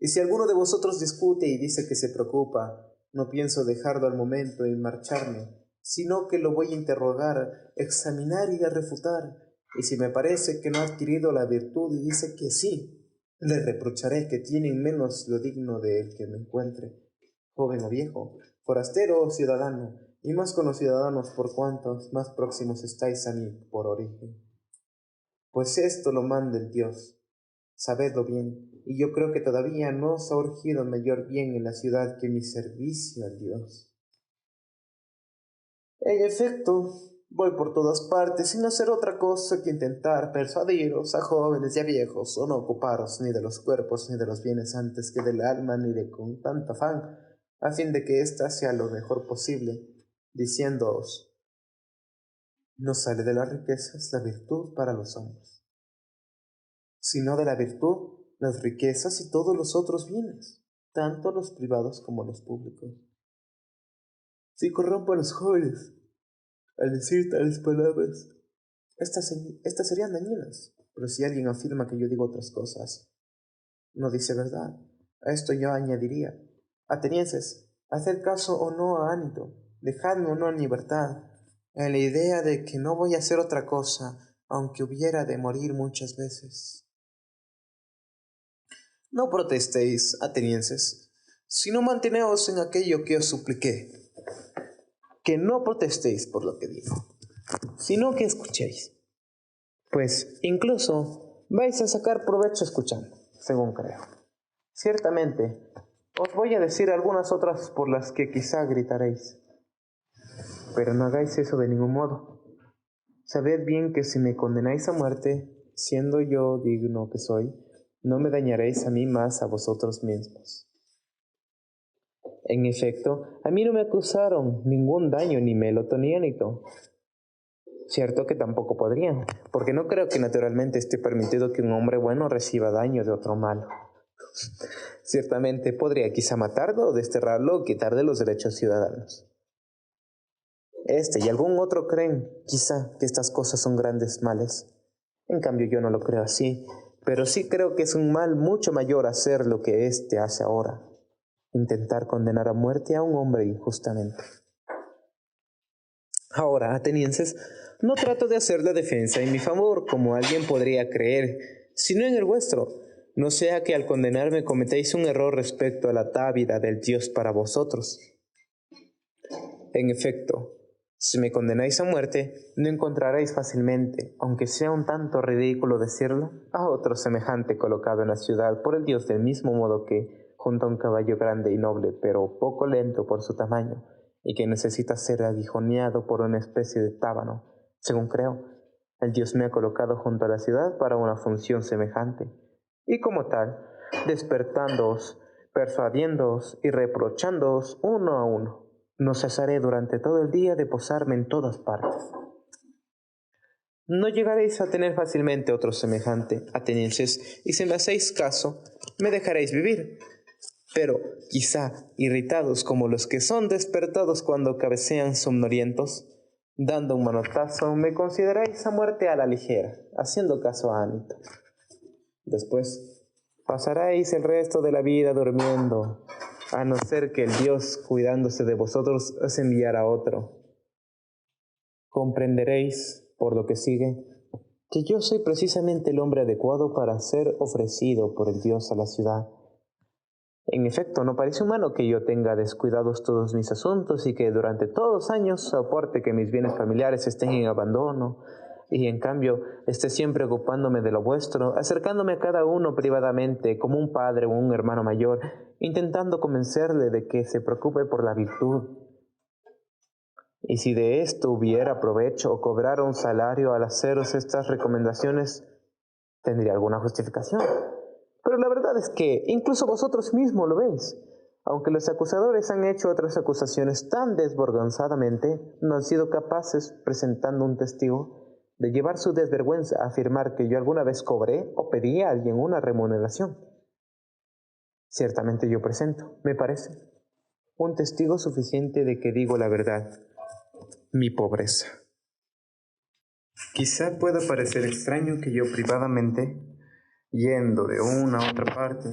Y si alguno de vosotros discute y dice que se preocupa, no pienso dejarlo al momento y marcharme, sino que lo voy a interrogar, examinar y a refutar. Y si me parece que no ha adquirido la virtud y dice que sí, le reprocharé que tiene en menos lo digno de él que me encuentre, joven o viejo, forastero o ciudadano, y más con los ciudadanos por cuantos más próximos estáis a mí por origen. Pues esto lo manda el Dios. Sabedlo bien, y yo creo que todavía no os ha urgido mayor bien en la ciudad que mi servicio al Dios. En efecto, voy por todas partes sin hacer otra cosa que intentar persuadiros a jóvenes y a viejos, o no ocuparos ni de los cuerpos ni de los bienes antes que del alma, ni de con tanto afán, a fin de que ésta sea lo mejor posible, diciéndoos, no sale de las riquezas la virtud para los hombres, sino de la virtud las riquezas y todos los otros bienes, tanto los privados como los públicos. Si corrompo a los jóvenes al decir tales palabras, estas serían dañinas, pero si alguien afirma que yo digo otras cosas, no dice verdad. A esto yo añadiría, atenienses, haced caso o no a Anito, dejadme o no en libertad, en la idea de que no voy a hacer otra cosa, aunque hubiera de morir muchas veces. No protestéis, atenienses, sino manteneos en aquello que os supliqué. Que no protestéis por lo que digo, sino que escuchéis. Pues incluso vais a sacar provecho escuchando, según creo. Ciertamente, os voy a decir algunas otras por las que quizá gritaréis. Pero no hagáis eso de ningún modo. Sabed bien que si me condenáis a muerte, siendo yo digno que soy, no me dañaréis a mí más a vosotros mismos. En efecto, a mí no me acusaron ningún daño ni me lo tonianito. Cierto que tampoco podrían, porque no creo que naturalmente esté permitido que un hombre bueno reciba daño de otro malo. Ciertamente podría quizá matarlo o desterrarlo o quitarle los derechos ciudadanos. Este y algún otro creen, quizá, que estas cosas son grandes males. En cambio yo no lo creo así, pero sí creo que es un mal mucho mayor hacer lo que éste hace ahora, intentar condenar a muerte a un hombre injustamente. Ahora, atenienses, no trato de hacer la defensa en mi favor, como alguien podría creer, sino en el vuestro, no sea que al condenarme cometéis un error respecto a la távida del Dios para vosotros. En efecto, si me condenáis a muerte, no encontraréis fácilmente, aunque sea un tanto ridículo decirlo, a otro semejante colocado en la ciudad por el Dios del mismo modo que, junto a un caballo grande y noble, pero poco lento por su tamaño, y que necesita ser aguijoneado por una especie de tábano, según creo, el Dios me ha colocado junto a la ciudad para una función semejante, y como tal, despertándoos, persuadiéndoos y reprochándoos uno a uno. No cesaré durante todo el día de posarme en todas partes. No llegaréis a tener fácilmente otro semejante, atenienses, y si me hacéis caso, me dejaréis vivir. Pero, quizá, irritados como los que son despertados cuando cabecean somnolientos, dando un manotazo, me consideráis a muerte a la ligera, haciendo caso a Anito. Después, pasaréis el resto de la vida durmiendo, a no ser que el Dios, cuidándose de vosotros, os enviara otro. Comprenderéis, por lo que sigue, que yo soy precisamente el hombre adecuado para ser ofrecido por el Dios a la ciudad. En efecto, no parece humano que yo tenga descuidados todos mis asuntos y que durante todos los años soporte que mis bienes familiares estén en abandono, y en cambio esté siempre ocupándome de lo vuestro, acercándome a cada uno privadamente como un padre o un hermano mayor, intentando convencerle de que se preocupe por la virtud. Y si de esto hubiera provecho o cobrara un salario al haceros estas recomendaciones, tendría alguna justificación. Pero la verdad es que incluso vosotros mismos lo veis. Aunque los acusadores han hecho otras acusaciones tan desvergonzadamente, no han sido capaces, presentando un testigo, de llevar su desvergüenza a afirmar que yo alguna vez cobré o pedí a alguien una remuneración. Ciertamente yo presento, me parece, un testigo suficiente de que digo la verdad, mi pobreza. Quizá pueda parecer extraño que yo privadamente, yendo de una a otra parte,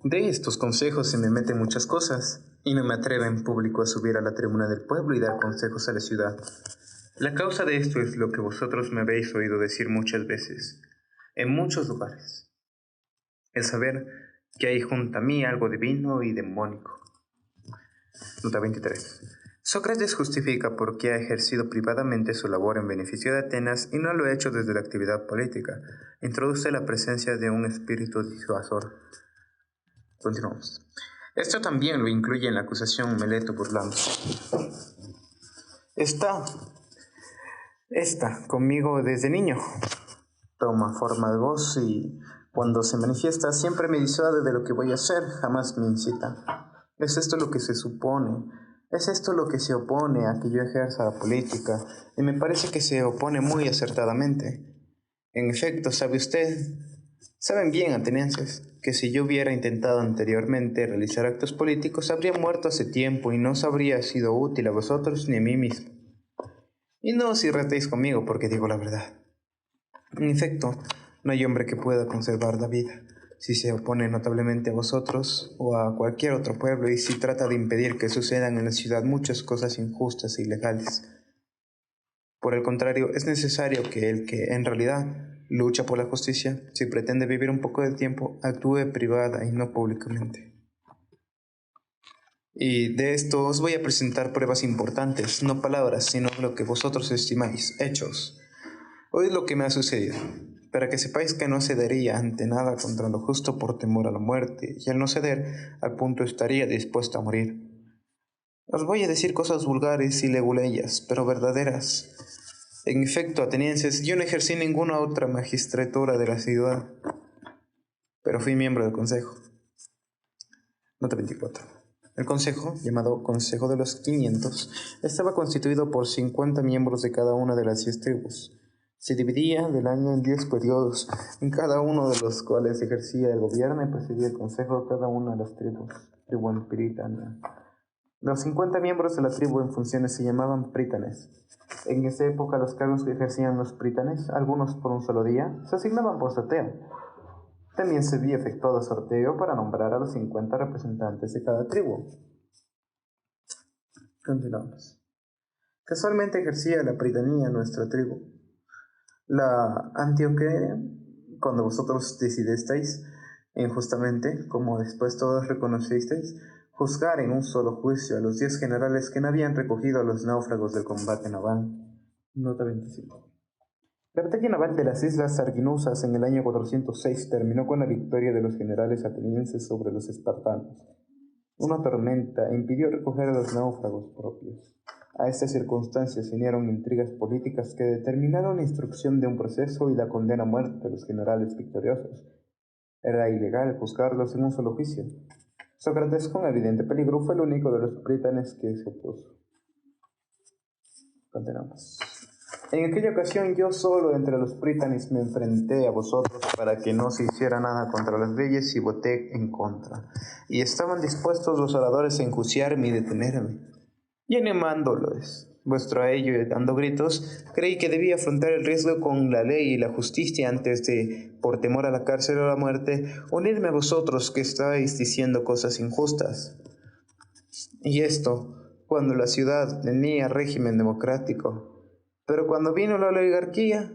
de estos consejos se me meten muchas cosas y no me atrevo en público a subir a la tribuna del pueblo y dar consejos a la ciudad. La causa de esto es lo que vosotros me habéis oído decir muchas veces, en muchos lugares, el saber que hay junto a mí algo divino y demónico. Nota 23. Sócrates justifica por qué ha ejercido privadamente su labor en beneficio de Atenas y no lo ha hecho desde la actividad política. Introduce la presencia de un espíritu disuasor. Continuamos. Esto también lo incluye en la acusación Meleto burlándose. Está conmigo desde niño. Toma forma de voz y cuando se manifiesta siempre me disuade de lo que voy a hacer, jamás me incita. ¿Es esto lo que se supone? ¿Es esto lo que se opone a que yo ejerza la política? Y me parece que se opone muy acertadamente. En efecto, saben bien, atenienses, que si yo hubiera intentado anteriormente realizar actos políticos, habría muerto hace tiempo y no os habría sido útil a vosotros ni a mí mismo. Y no os irritéis conmigo porque digo la verdad. En efecto, no hay hombre que pueda conservar la vida si se opone notablemente a vosotros o a cualquier otro pueblo y si trata de impedir que sucedan en la ciudad muchas cosas injustas e ilegales. Por el contrario, es necesario que el que en realidad lucha por la justicia, si pretende vivir un poco de tiempo, actúe privada y no públicamente. Y de esto os voy a presentar pruebas importantes, no palabras, sino lo que vosotros estimáis, hechos. Oíd lo que me ha sucedido, para que sepáis que no cedería ante nada contra lo justo por temor a la muerte, y al no ceder, al punto estaría dispuesto a morir. Os voy a decir cosas vulgares y leguleyas, pero verdaderas. En efecto, atenienses, yo no ejercí ninguna otra magistratura de la ciudad, pero fui miembro del consejo. Nota 24. El consejo, llamado Consejo de los 500, estaba constituido por 50 miembros de cada una de las 10 tribus. Se dividía del año en 10 periodos, en cada uno de los cuales ejercía el gobierno y presidía el consejo de cada una de las tribus. Tribu empíritana. Los 50 miembros de la tribu en funciones se llamaban prítanes. En esa época los cargos que ejercían los prítanes, algunos por un solo día, se asignaban por sorteo. También se había efectuado sorteo para nombrar a los 50 representantes de cada tribu. Continuamos. Casualmente ejercía la pritanía nuestra tribu. La Antioquea, cuando vosotros decidisteis injustamente, como después todos reconocisteis, juzgar en un solo juicio a los 10 generales que no habían recogido a los náufragos del combate naval. Nota 25. La batalla naval de las Islas Sarginusas en el año 406 terminó con la victoria de los generales atenienses sobre los espartanos. Una tormenta impidió recoger a los náufragos propios. A estas circunstancias se unieron intrigas políticas que determinaron la instrucción de un proceso y la condena a muerte de los generales victoriosos. Era ilegal juzgarlos en un solo juicio. Sócrates, con evidente peligro, fue el único de los prítanes que se opuso. Continuamos. En aquella ocasión yo solo entre los prítanes me enfrenté a vosotros para que no se hiciera nada contra las leyes y voté en contra. Y estaban dispuestos los oradores a enjuiciarme y detenerme. Y animándolos vuestro a ello y dando gritos, creí que debía afrontar el riesgo con la ley y la justicia antes de, por temor a la cárcel o la muerte, unirme a vosotros que estáis diciendo cosas injustas. Y esto, cuando la ciudad tenía régimen democrático. Pero cuando vino la oligarquía,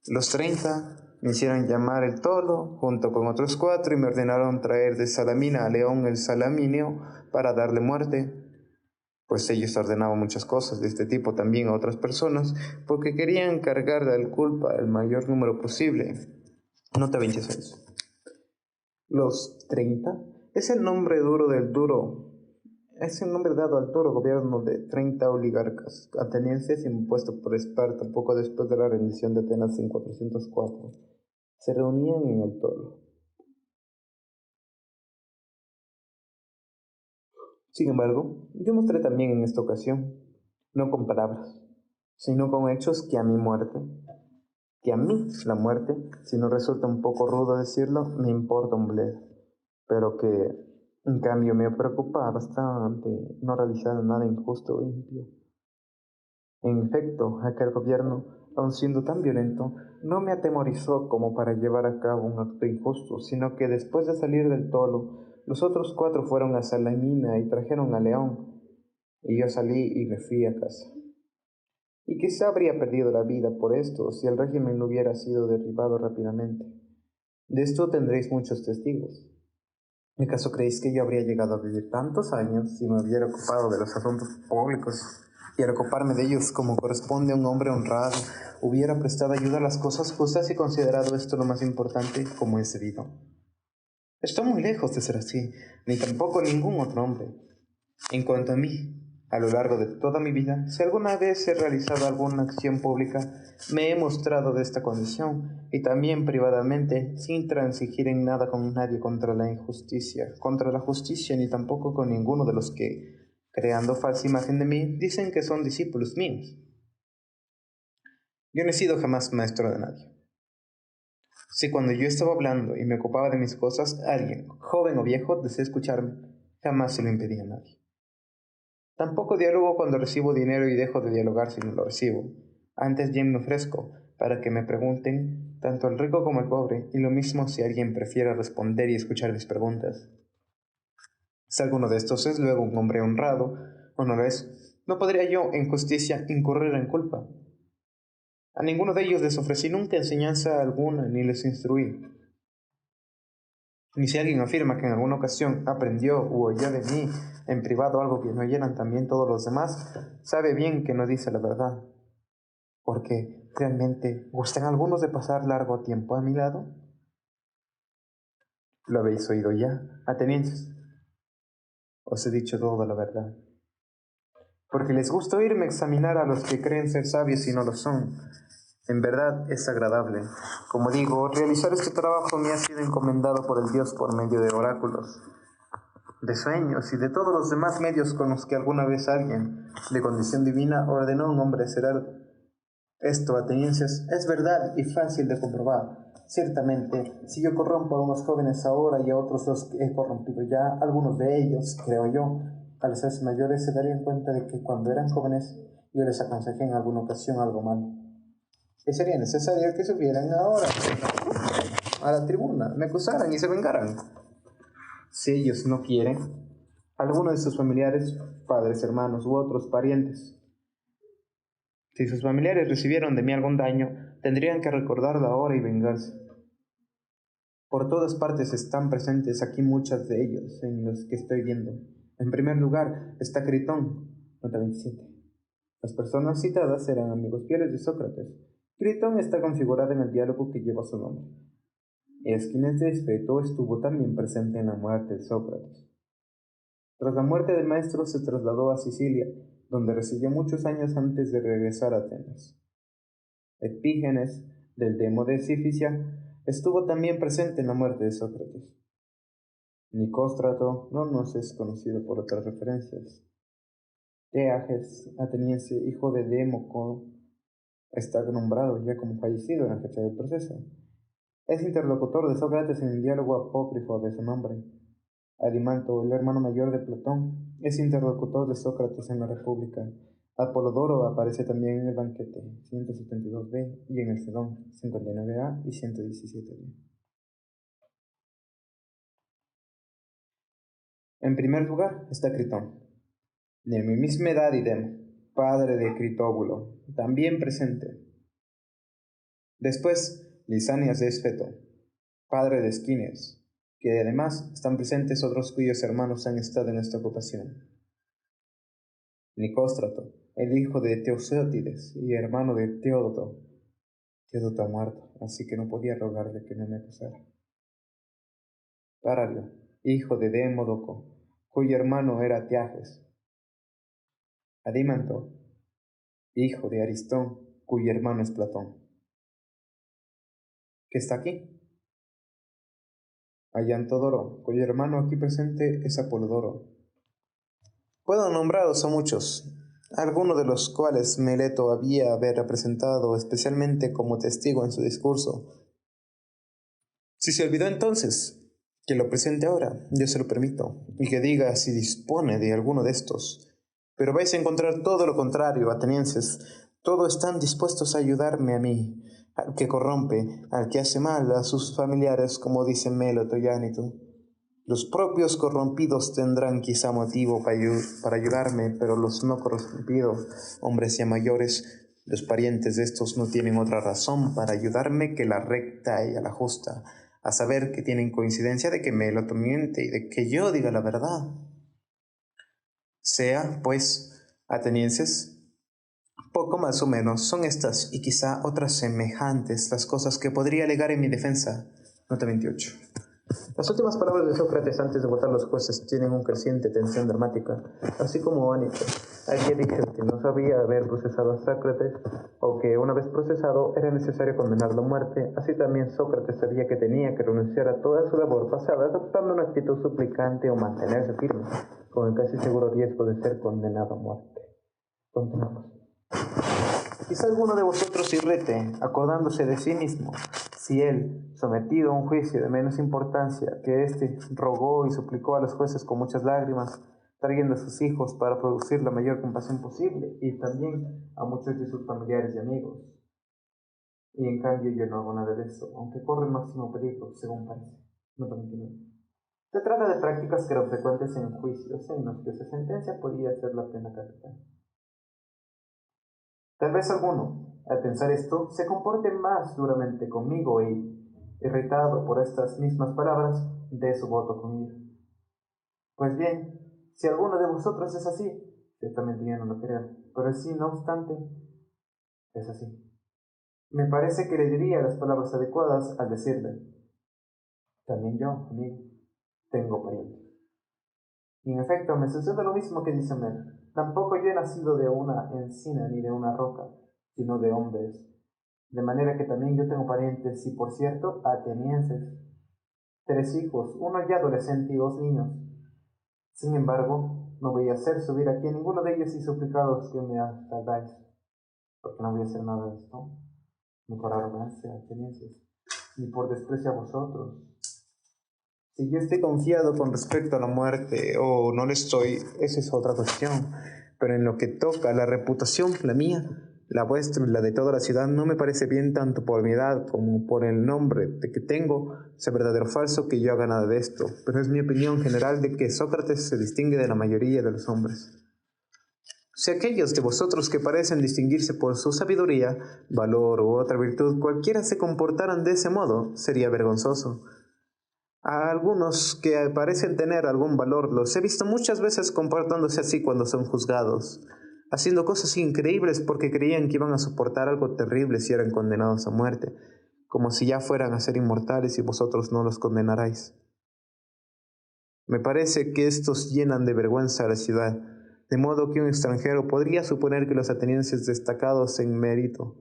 los 30 me hicieron llamar el Tolo, junto con otros 4, y me ordenaron traer de Salamina a León el Salaminio para darle muerte. Pues ellos ordenaban muchas cosas de este tipo también a otras personas, porque querían cargar de la culpa el mayor número posible. Nota 26. Los 30 es el nombre es el nombre dado al duro gobierno de 30 oligarcas atenienses impuesto por Esparta poco después de la rendición de Atenas en 404. Se reunían en el Tolo. Sin embargo, yo mostré también en esta ocasión, no con palabras, sino con hechos que a mí la muerte, si no resulta un poco rudo decirlo, me importa un bledo, pero que en cambio me preocupa bastante no realizar nada injusto o impío. En efecto, aquel gobierno, aun siendo tan violento, no me atemorizó como para llevar a cabo un acto injusto, sino que después de salir del tolo, los otros 4 fueron a Salamina y trajeron a León, y yo salí y me fui a casa. Y quizá habría perdido la vida por esto si el régimen no hubiera sido derribado rápidamente. De esto tendréis muchos testigos. ¿Acaso creéis que yo habría llegado a vivir tantos años si me hubiera ocupado de los asuntos públicos? Y al ocuparme de ellos como corresponde a un hombre honrado, hubiera prestado ayuda a las cosas justas y considerado esto lo más importante como es debido. Estoy muy lejos de ser así, ni tampoco ningún otro hombre. En cuanto a mí, a lo largo de toda mi vida, si alguna vez he realizado alguna acción pública, me he mostrado de esta condición, y también privadamente, sin transigir en nada con nadie contra la injusticia, contra la justicia, ni tampoco con ninguno de los que, creando falsa imagen de mí, dicen que son discípulos míos. Yo no he sido jamás maestro de nadie. Si cuando yo estaba hablando y me ocupaba de mis cosas, alguien, joven o viejo, desea escucharme, jamás se lo impedía a nadie. Tampoco dialogo cuando recibo dinero y dejo de dialogar si no lo recibo. Antes bien me ofrezco para que me pregunten tanto el rico como el pobre, y lo mismo si alguien prefiere responder y escuchar mis preguntas. Si alguno de estos es luego un hombre honrado, o no lo es, no podría yo, en justicia, incurrir en culpa. A ninguno de ellos les ofrecí nunca enseñanza alguna, ni les instruí. Ni si alguien afirma que en alguna ocasión aprendió u oyó de mí en privado algo que no oyeran también todos los demás, sabe bien que no dice la verdad. Porque, ¿realmente gustan algunos de pasar largo tiempo a mi lado? ¿Lo habéis oído ya, atenienses? Os he dicho toda la verdad. Porque les gusta oírme examinar a los que creen ser sabios y no lo son. En verdad es agradable. Como digo, realizar este trabajo me ha sido encomendado por el Dios por medio de oráculos, de sueños y de todos los demás medios con los que alguna vez alguien, de condición divina, ordenó a un hombre hacer algo. Esto, atenienses, es verdad y fácil de comprobar. Ciertamente, si yo corrompo a unos jóvenes ahora y a otros los he corrompido ya, algunos de ellos, creo yo, al hacerse mayores se darían cuenta de que cuando eran jóvenes yo les aconsejé en alguna ocasión algo malo. Y sería necesario que subieran ahora a la tribuna, me acusaran y se vengaran. Si ellos no quieren, alguno de sus familiares, padres, hermanos u otros parientes, si sus familiares recibieron de mí algún daño, tendrían que recordarlo ahora y vengarse. Por todas partes están presentes aquí muchas de ellos, en los que estoy viendo. En primer lugar está Critón, nota 27. Las personas citadas eran amigos fieles de Sócrates. Critón está configurado en el diálogo que lleva su nombre. Esquines de Espeto estuvo también presente en la muerte de Sócrates. Tras la muerte del maestro se trasladó a Sicilia, donde residió muchos años antes de regresar a Atenas. Epígenes, del demo de Sificia, estuvo también presente en la muerte de Sócrates. Nicóstrato no nos es conocido por otras referencias. Teages, ateniense, hijo de Democo, está nombrado ya como fallecido en la fecha del proceso. Es interlocutor de Sócrates en el diálogo apócrifo de su nombre. Adimanto, el hermano mayor de Platón, es interlocutor de Sócrates en la República. Apolodoro aparece también en el banquete 172b y en el Sedón 59a y 117b. En primer lugar está Critón, de mi misma edad y Demo, padre de Critóbulo, también presente. Después, Lisanias de Esfeto, padre de Esquines, que además están presentes otros cuyos hermanos han estado en esta ocupación. Nicóstrato, el hijo de Teosótides y hermano de Teódoto. Teódoto ha muerto, así que no podía rogarle que no me acusara. Paralio, hijo de Demódoco, cuyo hermano era Tiages. Adimanto, hijo de Aristón, cuyo hermano es Platón. ¿Qué está aquí? Ayantodoro, cuyo hermano aquí presente es Apolodoro. Puedo nombraros a muchos, algunos de los cuales Meleto había haber representado especialmente como testigo en su discurso. Si se olvidó entonces, que lo presente ahora, yo se lo permito, y que diga si dispone de alguno de estos. Pero vais a encontrar todo lo contrario, atenienses. Todos están dispuestos a ayudarme a mí, al que corrompe, al que hace mal a sus familiares, como dice Meleto y Anito. Los propios corrompidos tendrán quizá motivo para ayudarme, pero los no corrompidos, hombres ya mayores, los parientes de estos no tienen otra razón para ayudarme que la recta y a la justa, a saber que tienen coincidencia de que Meleto miente y de que yo diga la verdad. Sea, pues, atenienses, poco más o menos son estas y quizá otras semejantes las cosas que podría alegar en mi defensa. Nota 28. Las últimas palabras de Sócrates antes de votar los jueces tienen una creciente tensión dramática, así como Anito había dicho que no sabía haber procesado a Sócrates, o que una vez procesado era necesario condenarlo a muerte. Así también Sócrates sabía que tenía que renunciar a toda su labor pasada, adoptando una actitud suplicante o mantenerse firme, con el casi seguro riesgo de ser condenado a muerte. Continuamos. Quizá alguno de vosotros irrite, acordándose de sí mismo, si él, sometido a un juicio de menos importancia que éste, rogó y suplicó a los jueces con muchas lágrimas, trayendo a sus hijos para producir la mayor compasión posible, y también a muchos de sus familiares y amigos. Y en cambio yo no hago nada de eso, aunque corre el máximo peligro, según parece. Nota 29. Se trata de prácticas que eran frecuentes en juicios en los que su sentencia podía ser la pena capital. Tal vez alguno, al pensar esto, se comporte más duramente conmigo y, irritado por estas mismas palabras, dé su voto conmigo. Pues bien, si alguno de vosotros es así, ciertamente yo no lo creo, pero sí, no obstante, es así. Me parece que le diría las palabras adecuadas al decirle: también yo, amigo, tengo parientes. Y en efecto, me sucede lo mismo que dice Mel. Tampoco yo he nacido de una encina ni de una roca, sino de hombres. De manera que también yo tengo parientes, y por cierto, atenienses. 3 hijos, uno ya adolescente y 2 niños. Sin embargo, no voy a hacer subir aquí a ninguno de ellos y suplicados que me salváis, porque no voy a hacer nada de esto, ni por arrogancia, atenienses, ni por desprecio a vosotros. Si yo estoy confiado con respecto a la muerte o no lo estoy, esa es otra cuestión. Pero en lo que toca a la reputación, la mía, la vuestra y la de toda la ciudad, no me parece bien tanto por mi edad como por el nombre de que tengo, sea verdadero o falso, que yo haga nada de esto. Pero es mi opinión general de que Sócrates se distingue de la mayoría de los hombres. Si aquellos de vosotros que parecen distinguirse por su sabiduría, valor u otra virtud cualquiera se comportaran de ese modo, sería vergonzoso. A algunos que parecen tener algún valor los he visto muchas veces comportándose así cuando son juzgados, haciendo cosas increíbles porque creían que iban a soportar algo terrible si eran condenados a muerte, como si ya fueran a ser inmortales y vosotros no los condenaráis. Me parece que estos llenan de vergüenza a la ciudad, de modo que un extranjero podría suponer que los atenienses destacados en mérito,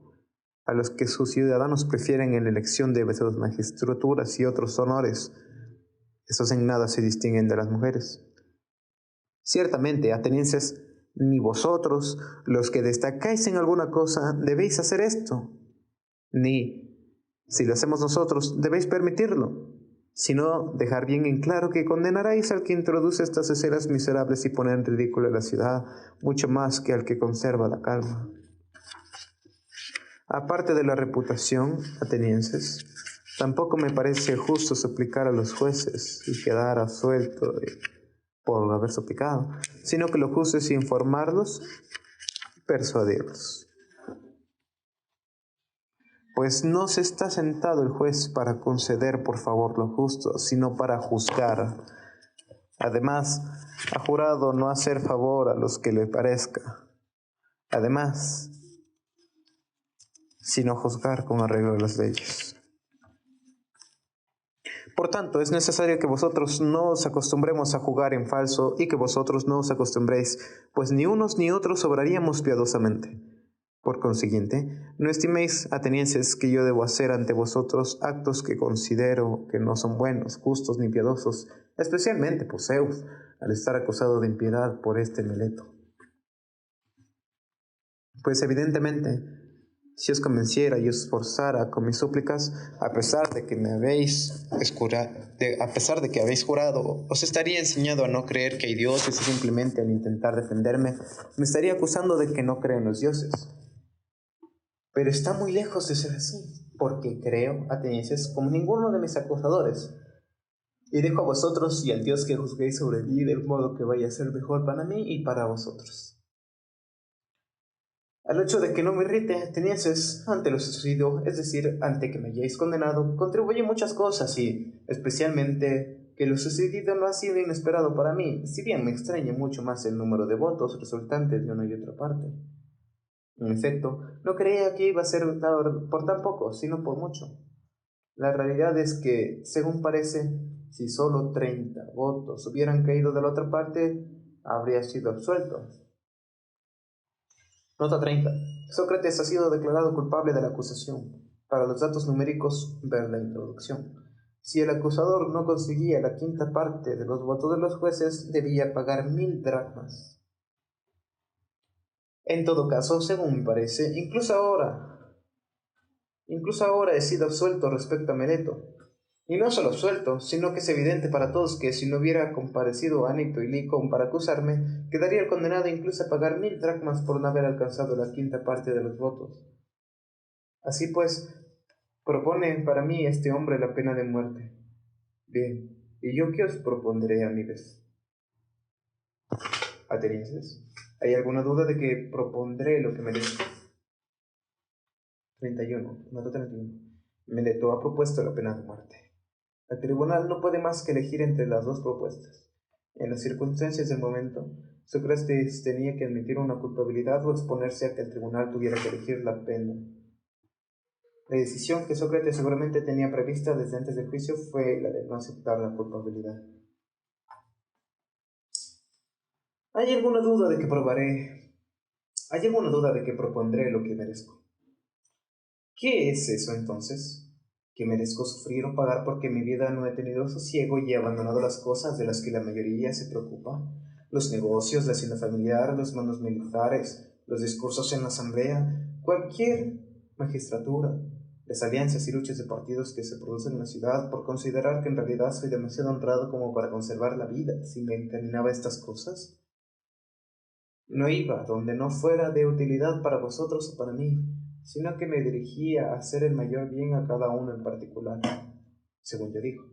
a los que sus ciudadanos prefieren en la elección de sus magistraturas y otros honores, esos en nada se distinguen de las mujeres. Ciertamente, atenienses, ni vosotros, los que destacáis en alguna cosa, debéis hacer esto, ni, si lo hacemos nosotros, debéis permitirlo, sino dejar bien en claro que condenaréis al que introduce estas escenas miserables y pone en ridículo a la ciudad, mucho más que al que conserva la calma. Aparte de la reputación, atenienses, tampoco me parece justo suplicar a los jueces y quedar absuelto por haber suplicado, sino que lo justo es informarlos y persuadirlos. Pues no se está sentado el juez para conceder por favor lo justo, sino para juzgar. Además, ha jurado no hacer favor a los que le parezca. Además, sino juzgar con arreglo a las leyes. Por tanto, es necesario que vosotros no os acostumbremos a jugar en falso y que vosotros no os acostumbréis, pues ni unos ni otros obraríamos piadosamente. Por consiguiente, no estiméis, atenienses, que yo debo hacer ante vosotros actos que considero que no son buenos, justos ni piadosos, especialmente por Zeus, al estar acusado de impiedad por este Meleto. Pues evidentemente, si os convenciera y os esforzara con mis súplicas, a pesar de que habéis jurado, os estaría enseñado a no creer que hay dioses y simplemente al intentar defenderme, me estaría acusando de que no creo en los dioses. Pero está muy lejos de ser así, porque creo, atenienses, como ninguno de mis acusadores, y dejo a vosotros y al Dios que juzguéis sobre mí del modo que vaya a ser mejor para mí y para vosotros. Al hecho de que no me irrite, atenienses, ante lo sucedido, es decir, ante que me hayáis condenado, contribuyen muchas cosas y, especialmente, que lo sucedido no ha sido inesperado para mí, si bien me extraña mucho más el número de votos resultantes de una y otra parte. En efecto, no creía que iba a ser por tan poco, sino por mucho. La realidad es que, según parece, si solo 30 votos hubieran caído de la otra parte, habría sido absuelto. Nota 30. Sócrates ha sido declarado culpable de la acusación. Para los datos numéricos, ver la introducción. Si el acusador no conseguía la quinta parte de los votos de los jueces, debía pagar 1000 dracmas. En todo caso, según me parece, incluso ahora he sido absuelto respecto a Meleto. Y no solo absuelto, sino que es evidente para todos que si no hubiera comparecido Anito y Licón para acusarme, quedaría el condenado incluso a pagar 1000 dracmas por no haber alcanzado la quinta parte de los votos. Así pues, propone para mí este hombre la pena de muerte. Bien, ¿y yo qué os propondré, amigos? Atenienses, ¿hay alguna duda de que propondré lo que merezco? 31. Nota 31. Meleto ha propuesto la pena de muerte. El tribunal no puede más que elegir entre las dos propuestas. En las circunstancias del momento, Sócrates tenía que admitir una culpabilidad o exponerse a que el tribunal tuviera que elegir la pena. La decisión que Sócrates seguramente tenía prevista desde antes del juicio fue la de no aceptar la culpabilidad. ¿Hay alguna duda de que propondré lo que merezco? ¿Qué es eso entonces? ¿Que merezco sufrir o pagar porque en mi vida no he tenido sosiego y he abandonado las cosas de las que la mayoría se preocupa? Los negocios, la hacienda familiar, los mandos militares, los discursos en la asamblea, cualquier magistratura, las alianzas y luchas de partidos que se producen en la ciudad por considerar que en realidad soy demasiado honrado como para conservar la vida si me encaminaba a estas cosas. No iba donde no fuera de utilidad para vosotros o para mí, sino que me dirigía a hacer el mayor bien a cada uno en particular, según yo digo.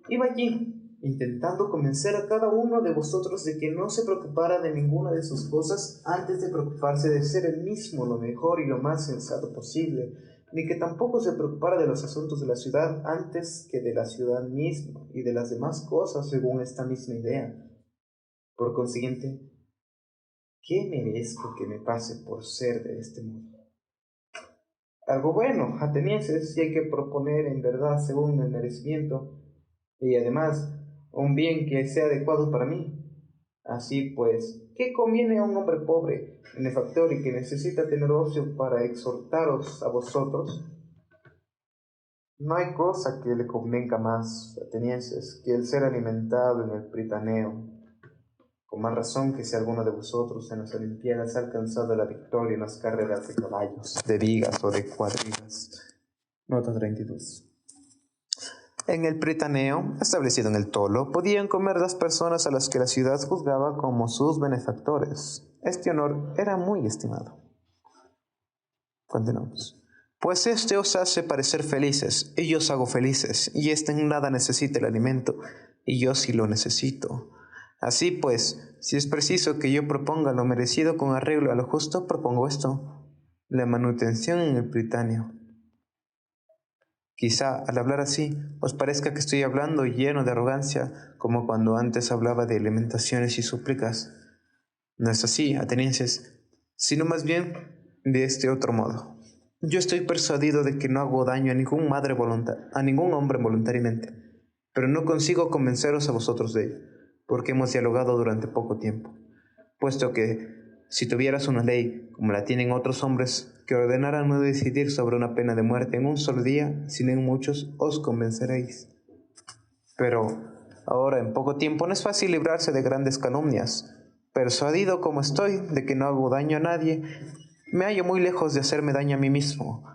Iba allí, intentando convencer a cada uno de vosotros de que no se preocupara de ninguna de sus cosas antes de preocuparse de ser él mismo lo mejor y lo más sensato posible, ni que tampoco se preocupara de los asuntos de la ciudad antes que de la ciudad misma y de las demás cosas según esta misma idea. Por consiguiente, ¿qué merezco que me pase por ser de este modo? Algo bueno, atenienses, si hay que proponer en verdad según el merecimiento, y además un bien que sea adecuado para mí. Así pues, ¿qué conviene a un hombre pobre, benefactor y que necesita tener ocio para exhortaros a vosotros? No hay cosa que le convenga más, atenienses, que el ser alimentado en el Pritaneo. Con más razón que si alguno de vosotros en las Olimpiadas ha alcanzado la victoria en las carreras de caballos, de vigas o de cuadrigas. Nota 32. En el Pritaneo, establecido en el Tolo, podían comer las personas a las que la ciudad juzgaba como sus benefactores. Este honor era muy estimado. Continuamos. Pues este os hace parecer felices, y yo os hago felices, y este en nada necesita el alimento, y yo sí lo necesito. Así pues, si es preciso que yo proponga lo merecido con arreglo a lo justo, propongo esto: la manutención en el Pritaneo. Quizá al hablar así os parezca que estoy hablando lleno de arrogancia, como cuando antes hablaba de lamentaciones y súplicas. No es así, atenienses, sino más bien de este otro modo. Yo estoy persuadido de que no hago daño a ningún hombre voluntariamente, pero no consigo convenceros a vosotros de ello, porque hemos dialogado durante poco tiempo, puesto que si tuvieras una ley, como la tienen otros hombres, que ordenara no decidir sobre una pena de muerte en un solo día, sino en muchos, os convenceréis. Pero Ahora, en poco tiempo, no es fácil librarse de grandes calumnias. Persuadido como estoy de que no hago daño a nadie, me hallo muy lejos de hacerme daño a mí mismo,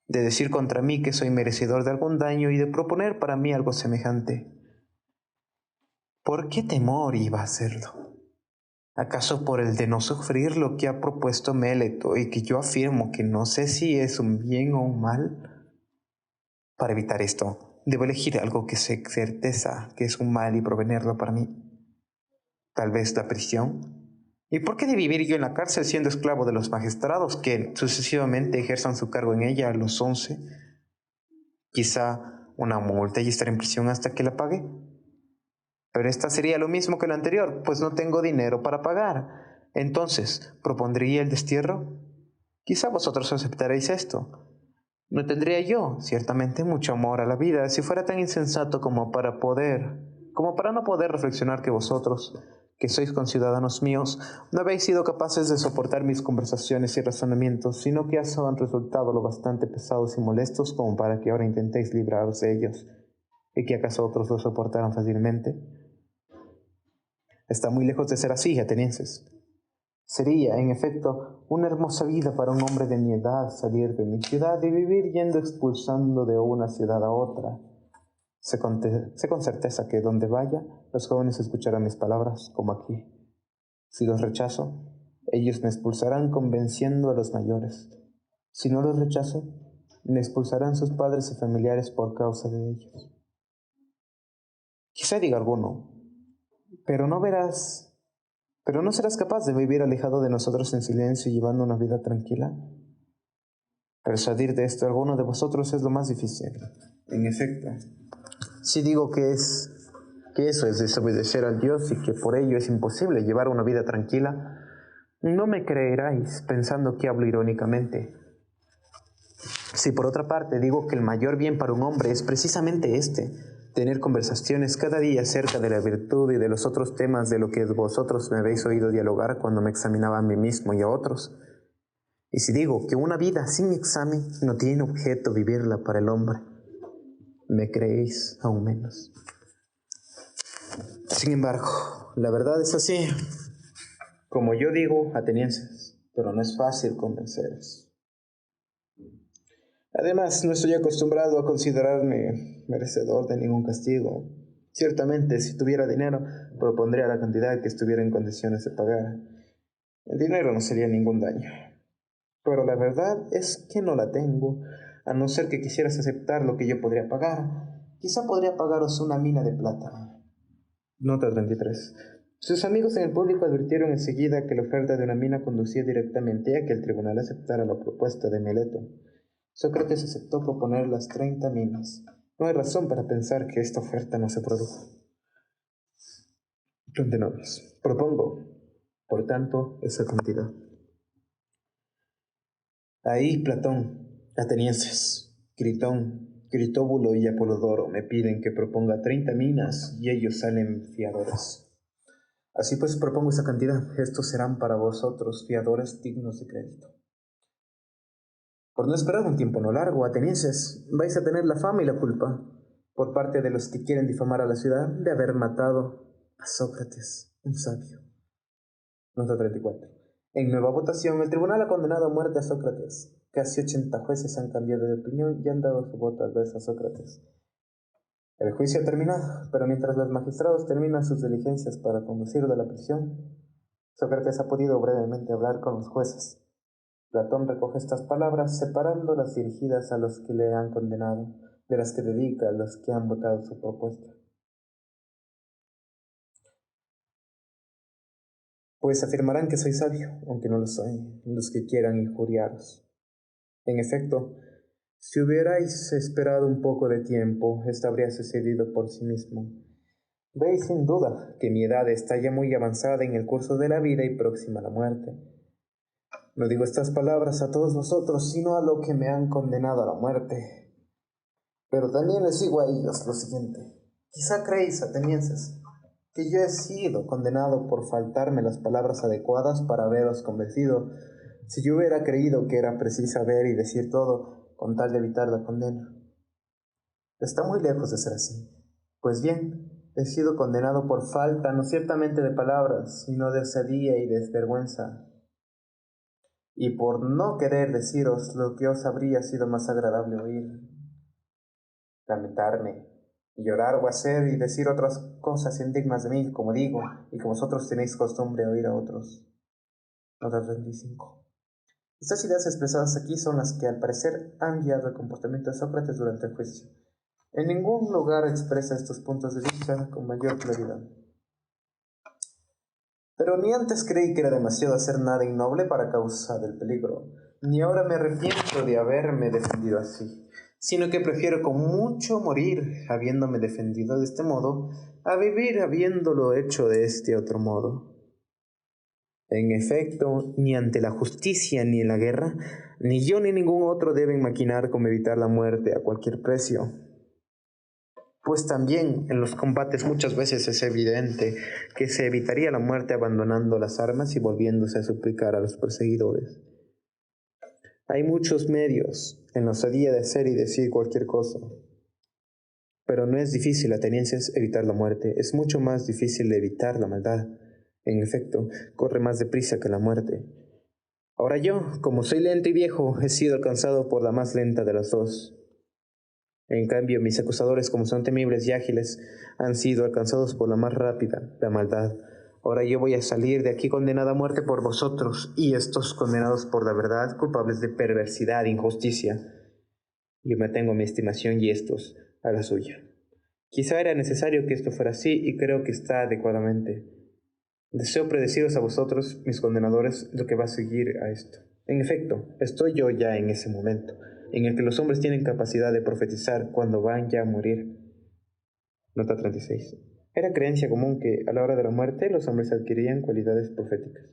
de decir contra mí que soy merecedor de algún daño y de proponer para mí algo semejante. ¿Por qué temor iba a hacerlo? ¿Acaso por el de no sufrir lo que ha propuesto Meleto y que yo afirmo que no sé si es un bien o un mal? Para evitar esto, debo elegir algo que sé certeza que es un mal y provenerlo para mí. Tal vez la prisión. ¿Y por qué de vivir yo en la cárcel siendo esclavo de los magistrados que sucesivamente ejerzan su cargo en ella a los 11? Quizá una multa y estar en prisión hasta que la pague. Pero esta sería lo mismo que la anterior, pues no tengo dinero para pagar. Entonces, ¿propondría el destierro? Quizá vosotros aceptaréis esto. No tendría yo, ciertamente, mucho amor a la vida si fuera tan insensato como para no poder reflexionar que vosotros, que sois conciudadanos míos, no habéis sido capaces de soportar mis conversaciones y razonamientos, sino que os han resultado lo bastante pesados y molestos como para que ahora intentéis libraros de ellos, y que acaso otros lo soportaran fácilmente. Está muy lejos de ser así, atenienses. Sería, en efecto, una hermosa vida para un hombre de mi edad salir de mi ciudad y vivir yendo expulsando de una ciudad a otra. Sé con certeza que donde vaya, los jóvenes escucharán mis palabras, como aquí. Si los rechazo, ellos me expulsarán convenciendo a los mayores. Si no los rechazo, me expulsarán sus padres y familiares por causa de ellos. Quizá diga alguno, pero no serás capaz de vivir alejado de nosotros en silencio y llevando una vida tranquila. Persuadir de esto a alguno de vosotros es lo más difícil. En efecto, si digo que eso es desobedecer al Dios y que por ello es imposible llevar una vida tranquila, no me creeráis pensando que hablo irónicamente. Si por otra parte digo que el mayor bien para un hombre es precisamente este, tener conversaciones cada día acerca de la virtud y de los otros temas de lo que vosotros me habéis oído dialogar cuando me examinaba a mí mismo y a otros. Y si digo que una vida sin examen no tiene objeto vivirla para el hombre, me creéis aún menos. Sin embargo, la verdad es así. Como yo digo, atenienses, pero no es fácil convenceros. Además, no estoy acostumbrado a considerarme merecedor de ningún castigo. Ciertamente, si tuviera dinero, propondría la cantidad que estuviera en condiciones de pagar. El dinero no sería ningún daño. Pero la verdad es que no la tengo, a no ser que quisieras aceptar lo que yo podría pagar. Quizá podría pagaros una mina de plata. Nota 33. Sus amigos en el público advirtieron enseguida que la oferta de una mina conducía directamente a que el tribunal aceptara la propuesta de Mileto. Sócrates aceptó proponer las 30 minas. No hay razón para pensar que esta oferta no se produjo. Continuamos. Propongo, por tanto, esa cantidad. Ahí Platón, atenienses, Critón, Critóbulo y Apolodoro me piden que proponga 30 minas y ellos salen fiadores. Así pues propongo esa cantidad. Estos serán para vosotros fiadores dignos de crédito. Por no esperar un tiempo no largo, atenienses, vais a tener la fama y la culpa, por parte de los que quieren difamar a la ciudad, de haber matado a Sócrates, un sabio. Nota 34. En nueva votación, el tribunal ha condenado a muerte a Sócrates. Casi 80 jueces han cambiado de opinión y han dado su voto adverso a Sócrates. El juicio ha terminado, pero mientras los magistrados terminan sus diligencias para conducirlo a la prisión, Sócrates ha podido brevemente hablar con los jueces. Platón recoge estas palabras separando las dirigidas a los que le han condenado de las que dedica a los que han votado su propuesta. Pues afirmarán que soy sabio, aunque no lo soy, los que quieran injuriaros. En efecto, si hubierais esperado un poco de tiempo, esto habría sucedido por sí mismo. Veis sin duda que mi edad está ya muy avanzada en el curso de la vida y próxima a la muerte. No digo estas palabras a todos vosotros, sino a los que me han condenado a la muerte. Pero también les digo a ellos lo siguiente. Quizá creéis, atenienses, que yo he sido condenado por faltarme las palabras adecuadas para haberos convencido, si yo hubiera creído que era preciso ver y decir todo con tal de evitar la condena. Está muy lejos de ser así. Pues bien, He sido condenado por falta, no ciertamente de palabras, sino de osadía y desvergüenza, y por no querer deciros lo que os habría sido más agradable oír, lamentarme, y llorar o hacer y decir otras cosas indignas de mí, como digo, y que vosotros tenéis costumbre de oír a otros. Nota 35. Estas ideas expresadas aquí son las que al parecer han guiado el comportamiento de Sócrates durante el juicio. En ningún lugar expresa estos puntos de vista con mayor claridad. Pero ni antes creí que era demasiado hacer nada innoble para causa del peligro, ni ahora me arrepiento de haberme defendido así, sino que prefiero con mucho morir habiéndome defendido de este modo, a vivir habiéndolo hecho de este otro modo. En efecto, ni ante la justicia ni en la guerra, ni yo ni ningún otro deben maquinar cómo evitar la muerte a cualquier precio. Pues también en los combates muchas veces es evidente que se evitaría la muerte abandonando las armas y volviéndose a suplicar a los perseguidores. Hay muchos medios en la osadía de hacer y decir cualquier cosa. Pero no es difícil, atenienses, evitar la muerte. Es mucho más difícil evitar la maldad. En efecto, corre más deprisa que la muerte. Ahora yo, como soy lento y viejo, he sido alcanzado por la más lenta de las dos. En cambio, mis acusadores, como son temibles y ágiles, han sido alcanzados por la más rápida, la maldad. Ahora yo voy a salir de aquí condenado a muerte por vosotros, y estos condenados por la verdad, culpables de perversidad e injusticia. Yo me tengo a mi estimación y estos a la suya. Quizá era necesario que esto fuera así, y creo que está adecuadamente. Deseo predeciros a vosotros, mis condenadores, lo que va a seguir a esto. En efecto, estoy yo ya en ese momento, en el que los hombres tienen capacidad de profetizar cuando van ya a morir. Nota 36. Era creencia común que, a la hora de la muerte, los hombres adquirían cualidades proféticas.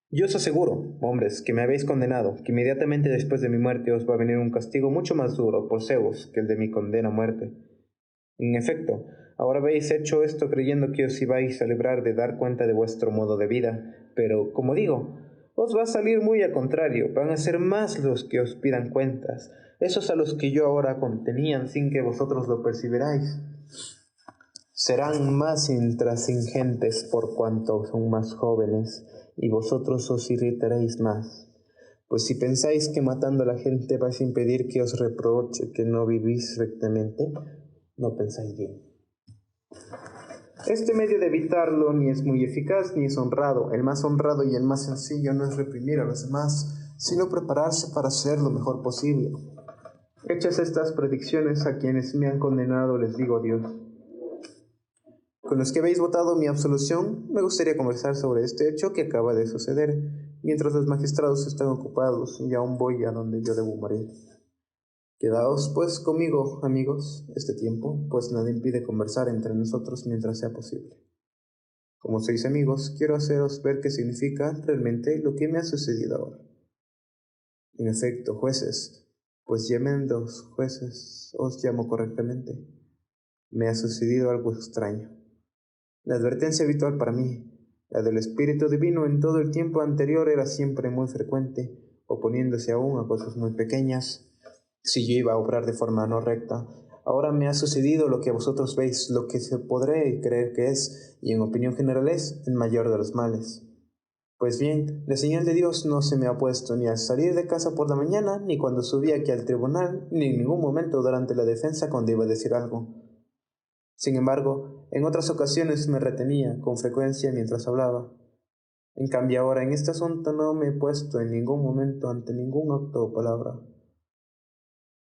Yo os aseguro, hombres, que me habéis condenado, que inmediatamente después de mi muerte os va a venir un castigo mucho más duro por Zeus que el de mi condena a muerte. En efecto, ahora habéis hecho esto creyendo que os ibais a librar de dar cuenta de vuestro modo de vida, pero, como digo, os va a salir muy al contrario, van a ser más los que os pidan cuentas, esos a los que yo ahora contenían sin que vosotros lo percibiráis. Serán más intransigentes por cuanto son más jóvenes, y vosotros os irritaréis más. Pues si pensáis que matando a la gente vais a impedir que os reproche que no vivís rectamente, no pensáis bien. Este medio de evitarlo ni es muy eficaz ni es honrado. El más honrado y el más sencillo no es reprimir a los demás, sino prepararse para hacer lo mejor posible. Hechas estas predicciones, a quienes me han condenado les digo adiós. Con los que habéis votado mi absolución, me gustaría conversar sobre este hecho que acaba de suceder, mientras los magistrados están ocupados y aún voy a donde yo debo morir. Quedaos, pues, conmigo, amigos, este tiempo, pues nada impide conversar entre nosotros mientras sea posible. Como sois amigos, quiero haceros ver qué significa realmente lo que me ha sucedido ahora. En efecto, jueces, pues llamen dos jueces, os llamo correctamente. Me ha sucedido algo extraño. La advertencia habitual para mí, la del Espíritu Divino en todo el tiempo anterior era siempre muy frecuente, oponiéndose aún a cosas muy pequeñas, si yo iba a obrar de forma no recta. Ahora me ha sucedido lo que vosotros veis, lo que se podré creer que es, y en opinión general es, el mayor de los males. Pues bien, la señal de Dios no se me ha puesto ni al salir de casa por la mañana, ni cuando subí aquí al tribunal, ni en ningún momento durante la defensa cuando iba a decir algo. Sin embargo, en otras ocasiones me retenía con frecuencia mientras hablaba. En cambio ahora en este asunto no me he puesto en ningún momento ante ningún acto o palabra.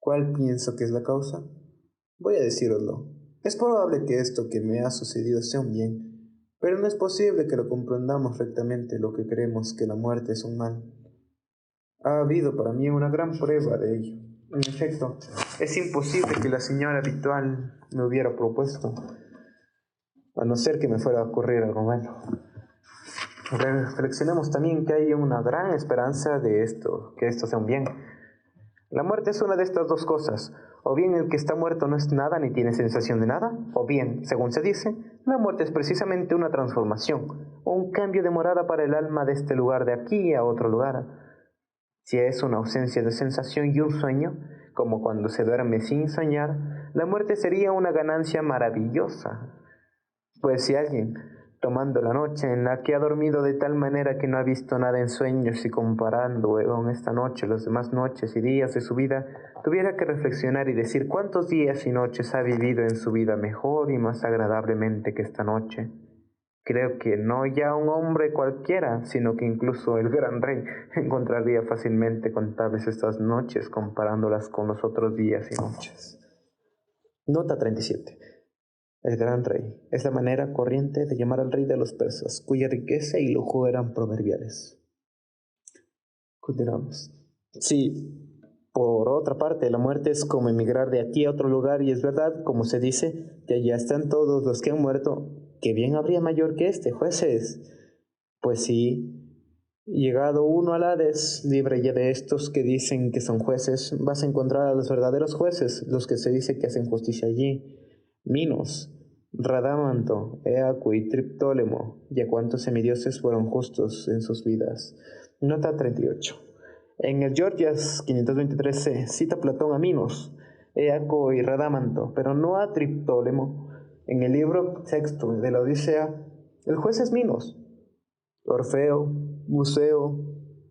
¿Cuál pienso que es la causa? Voy a decíroslo. Es probable que esto que me ha sucedido sea un bien, pero no es posible que lo comprendamos rectamente lo que creemos que la muerte es un mal. Ha habido para mí una gran prueba de ello. En efecto, es imposible que la señal habitual me hubiera propuesto, a no ser que me fuera a ocurrir algo malo. Reflexionemos también que hay una gran esperanza de esto, que esto sea un bien. La muerte es una de estas dos cosas. O bien el que está muerto no es nada ni tiene sensación de nada, o bien, según se dice, la muerte es precisamente una transformación, o un cambio de morada para el alma de este lugar de aquí a otro lugar. Si es una ausencia de sensación y un sueño, como cuando se duerme sin soñar, la muerte sería una ganancia maravillosa. Pues si alguien, tomando la noche en la que ha dormido de tal manera que no ha visto nada en sueños y comparando con esta noche las demás noches y días de su vida, tuviera que reflexionar y decir cuántos días y noches ha vivido en su vida mejor y más agradablemente que esta noche, creo que no ya un hombre cualquiera, sino que incluso el gran rey encontraría fácilmente contables estas noches comparándolas con los otros días y noches. Nota 37. El gran rey es la manera corriente de llamar al rey de los persas, cuya riqueza y lujo eran proverbiales. Continuamos. Sí, por otra parte, la muerte es como emigrar de aquí a otro lugar, y es verdad, como se dice, que allá están todos los que han muerto. ¿Qué bien habría mayor que este, jueces? Pues sí, llegado uno al Hades, libre ya de estos que dicen que son jueces, vas a encontrar a los verdaderos jueces, los que se dice que hacen justicia allí. Minos, Radamanto, Eaco y Triptólemo, y a cuantos semidioses fueron justos en sus vidas. Nota 38. En el Gorgias 523c cita Platón a Minos, Eaco y Radamanto, pero no a Triptólemo. En el libro sexto de la Odisea, el juez es Minos. Orfeo, Museo,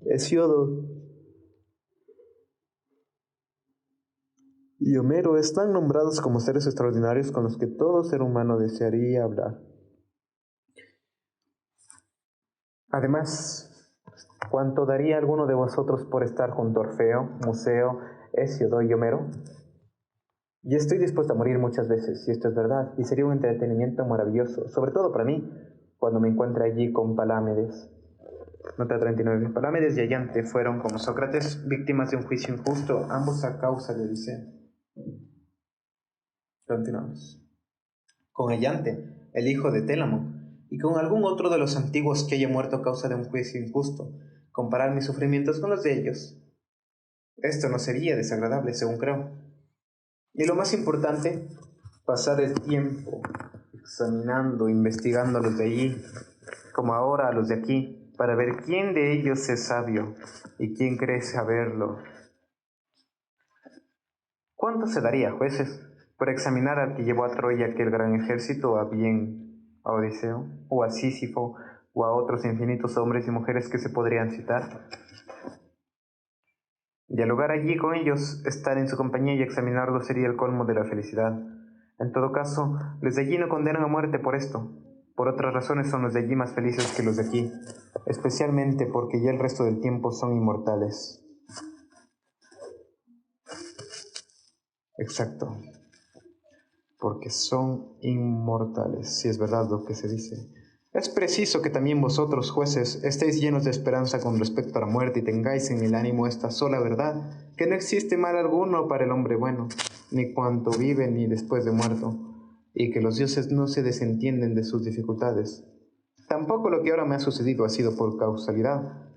Hesiodo y Homero están nombrados como seres extraordinarios con los que todo ser humano desearía hablar. Además, ¿cuánto daría alguno de vosotros por estar junto a Orfeo, Museo, Hesiodo y Homero? Y estoy dispuesto a morir muchas veces, si esto es verdad, y sería un entretenimiento maravilloso, sobre todo para mí, cuando me encuentre allí con Palámedes. Nota 39. Palámedes y Allante fueron, como Sócrates, víctimas de un juicio injusto, ambos a causa de Odisea. Continuamos. Con Allante, el hijo de Télamo, y con algún otro de los antiguos que haya muerto a causa de un juicio injusto, comparar mis sufrimientos con los de ellos. Esto no sería desagradable, según creo. Y lo más importante, pasar el tiempo examinando, investigando a los de allí, como ahora a los de aquí, para ver quién de ellos es sabio y quién cree saberlo. ¿Cuánto se daría, jueces, por examinar al que llevó a Troya aquel gran ejército, a bien a Odiseo, o a Sísifo, o a otros infinitos hombres y mujeres que se podrían citar? Dialogar allí con ellos, estar en su compañía y examinarlos sería el colmo de la felicidad. En todo caso, los de allí no condenan a muerte por esto. Por otras razones son los de allí más felices que los de aquí, especialmente porque ya el resto del tiempo son inmortales. Exacto, porque son inmortales, si es verdad lo que se dice. Es preciso que también vosotros, jueces, estéis llenos de esperanza con respecto a la muerte y tengáis en el ánimo esta sola verdad, que no existe mal alguno para el hombre bueno, ni cuanto vive ni después de muerto, y que los dioses no se desentienden de sus dificultades. Tampoco lo que ahora me ha sucedido ha sido por causalidad,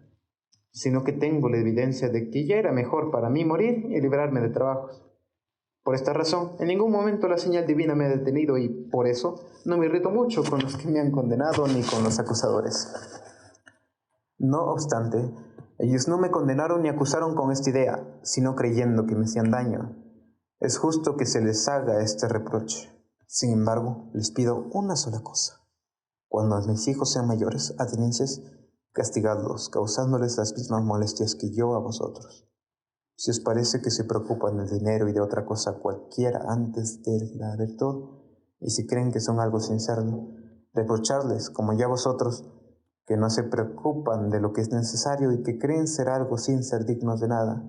sino que tengo la evidencia de que ya era mejor para mí morir y librarme de trabajos. Por esta razón, en ningún momento la señal divina me ha detenido y, por eso, no me irrito mucho con los que me han condenado ni con los acusadores. No obstante, ellos no me condenaron ni acusaron con esta idea, sino creyendo que me hacían daño. Es justo que se les haga este reproche. Sin embargo, les pido una sola cosa. Cuando mis hijos sean mayores, atenienses, castigadlos, causándoles las mismas molestias que yo a vosotros. Si os parece que se preocupan del dinero y de otra cosa cualquiera antes de la virtud, y si creen que son algo sincero, reprocharles, como ya vosotros, que no se preocupan de lo que es necesario y que creen ser algo sin ser dignos de nada.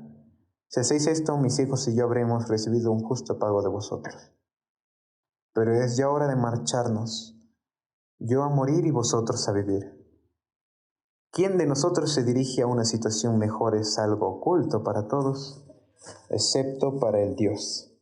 Si hacéis esto, mis hijos y yo habremos recibido un justo pago de vosotros. Pero es ya hora de marcharnos, yo a morir y vosotros a vivir. ¿Quién de nosotros se dirige a una situación mejor es algo oculto para todos, excepto para el Dios?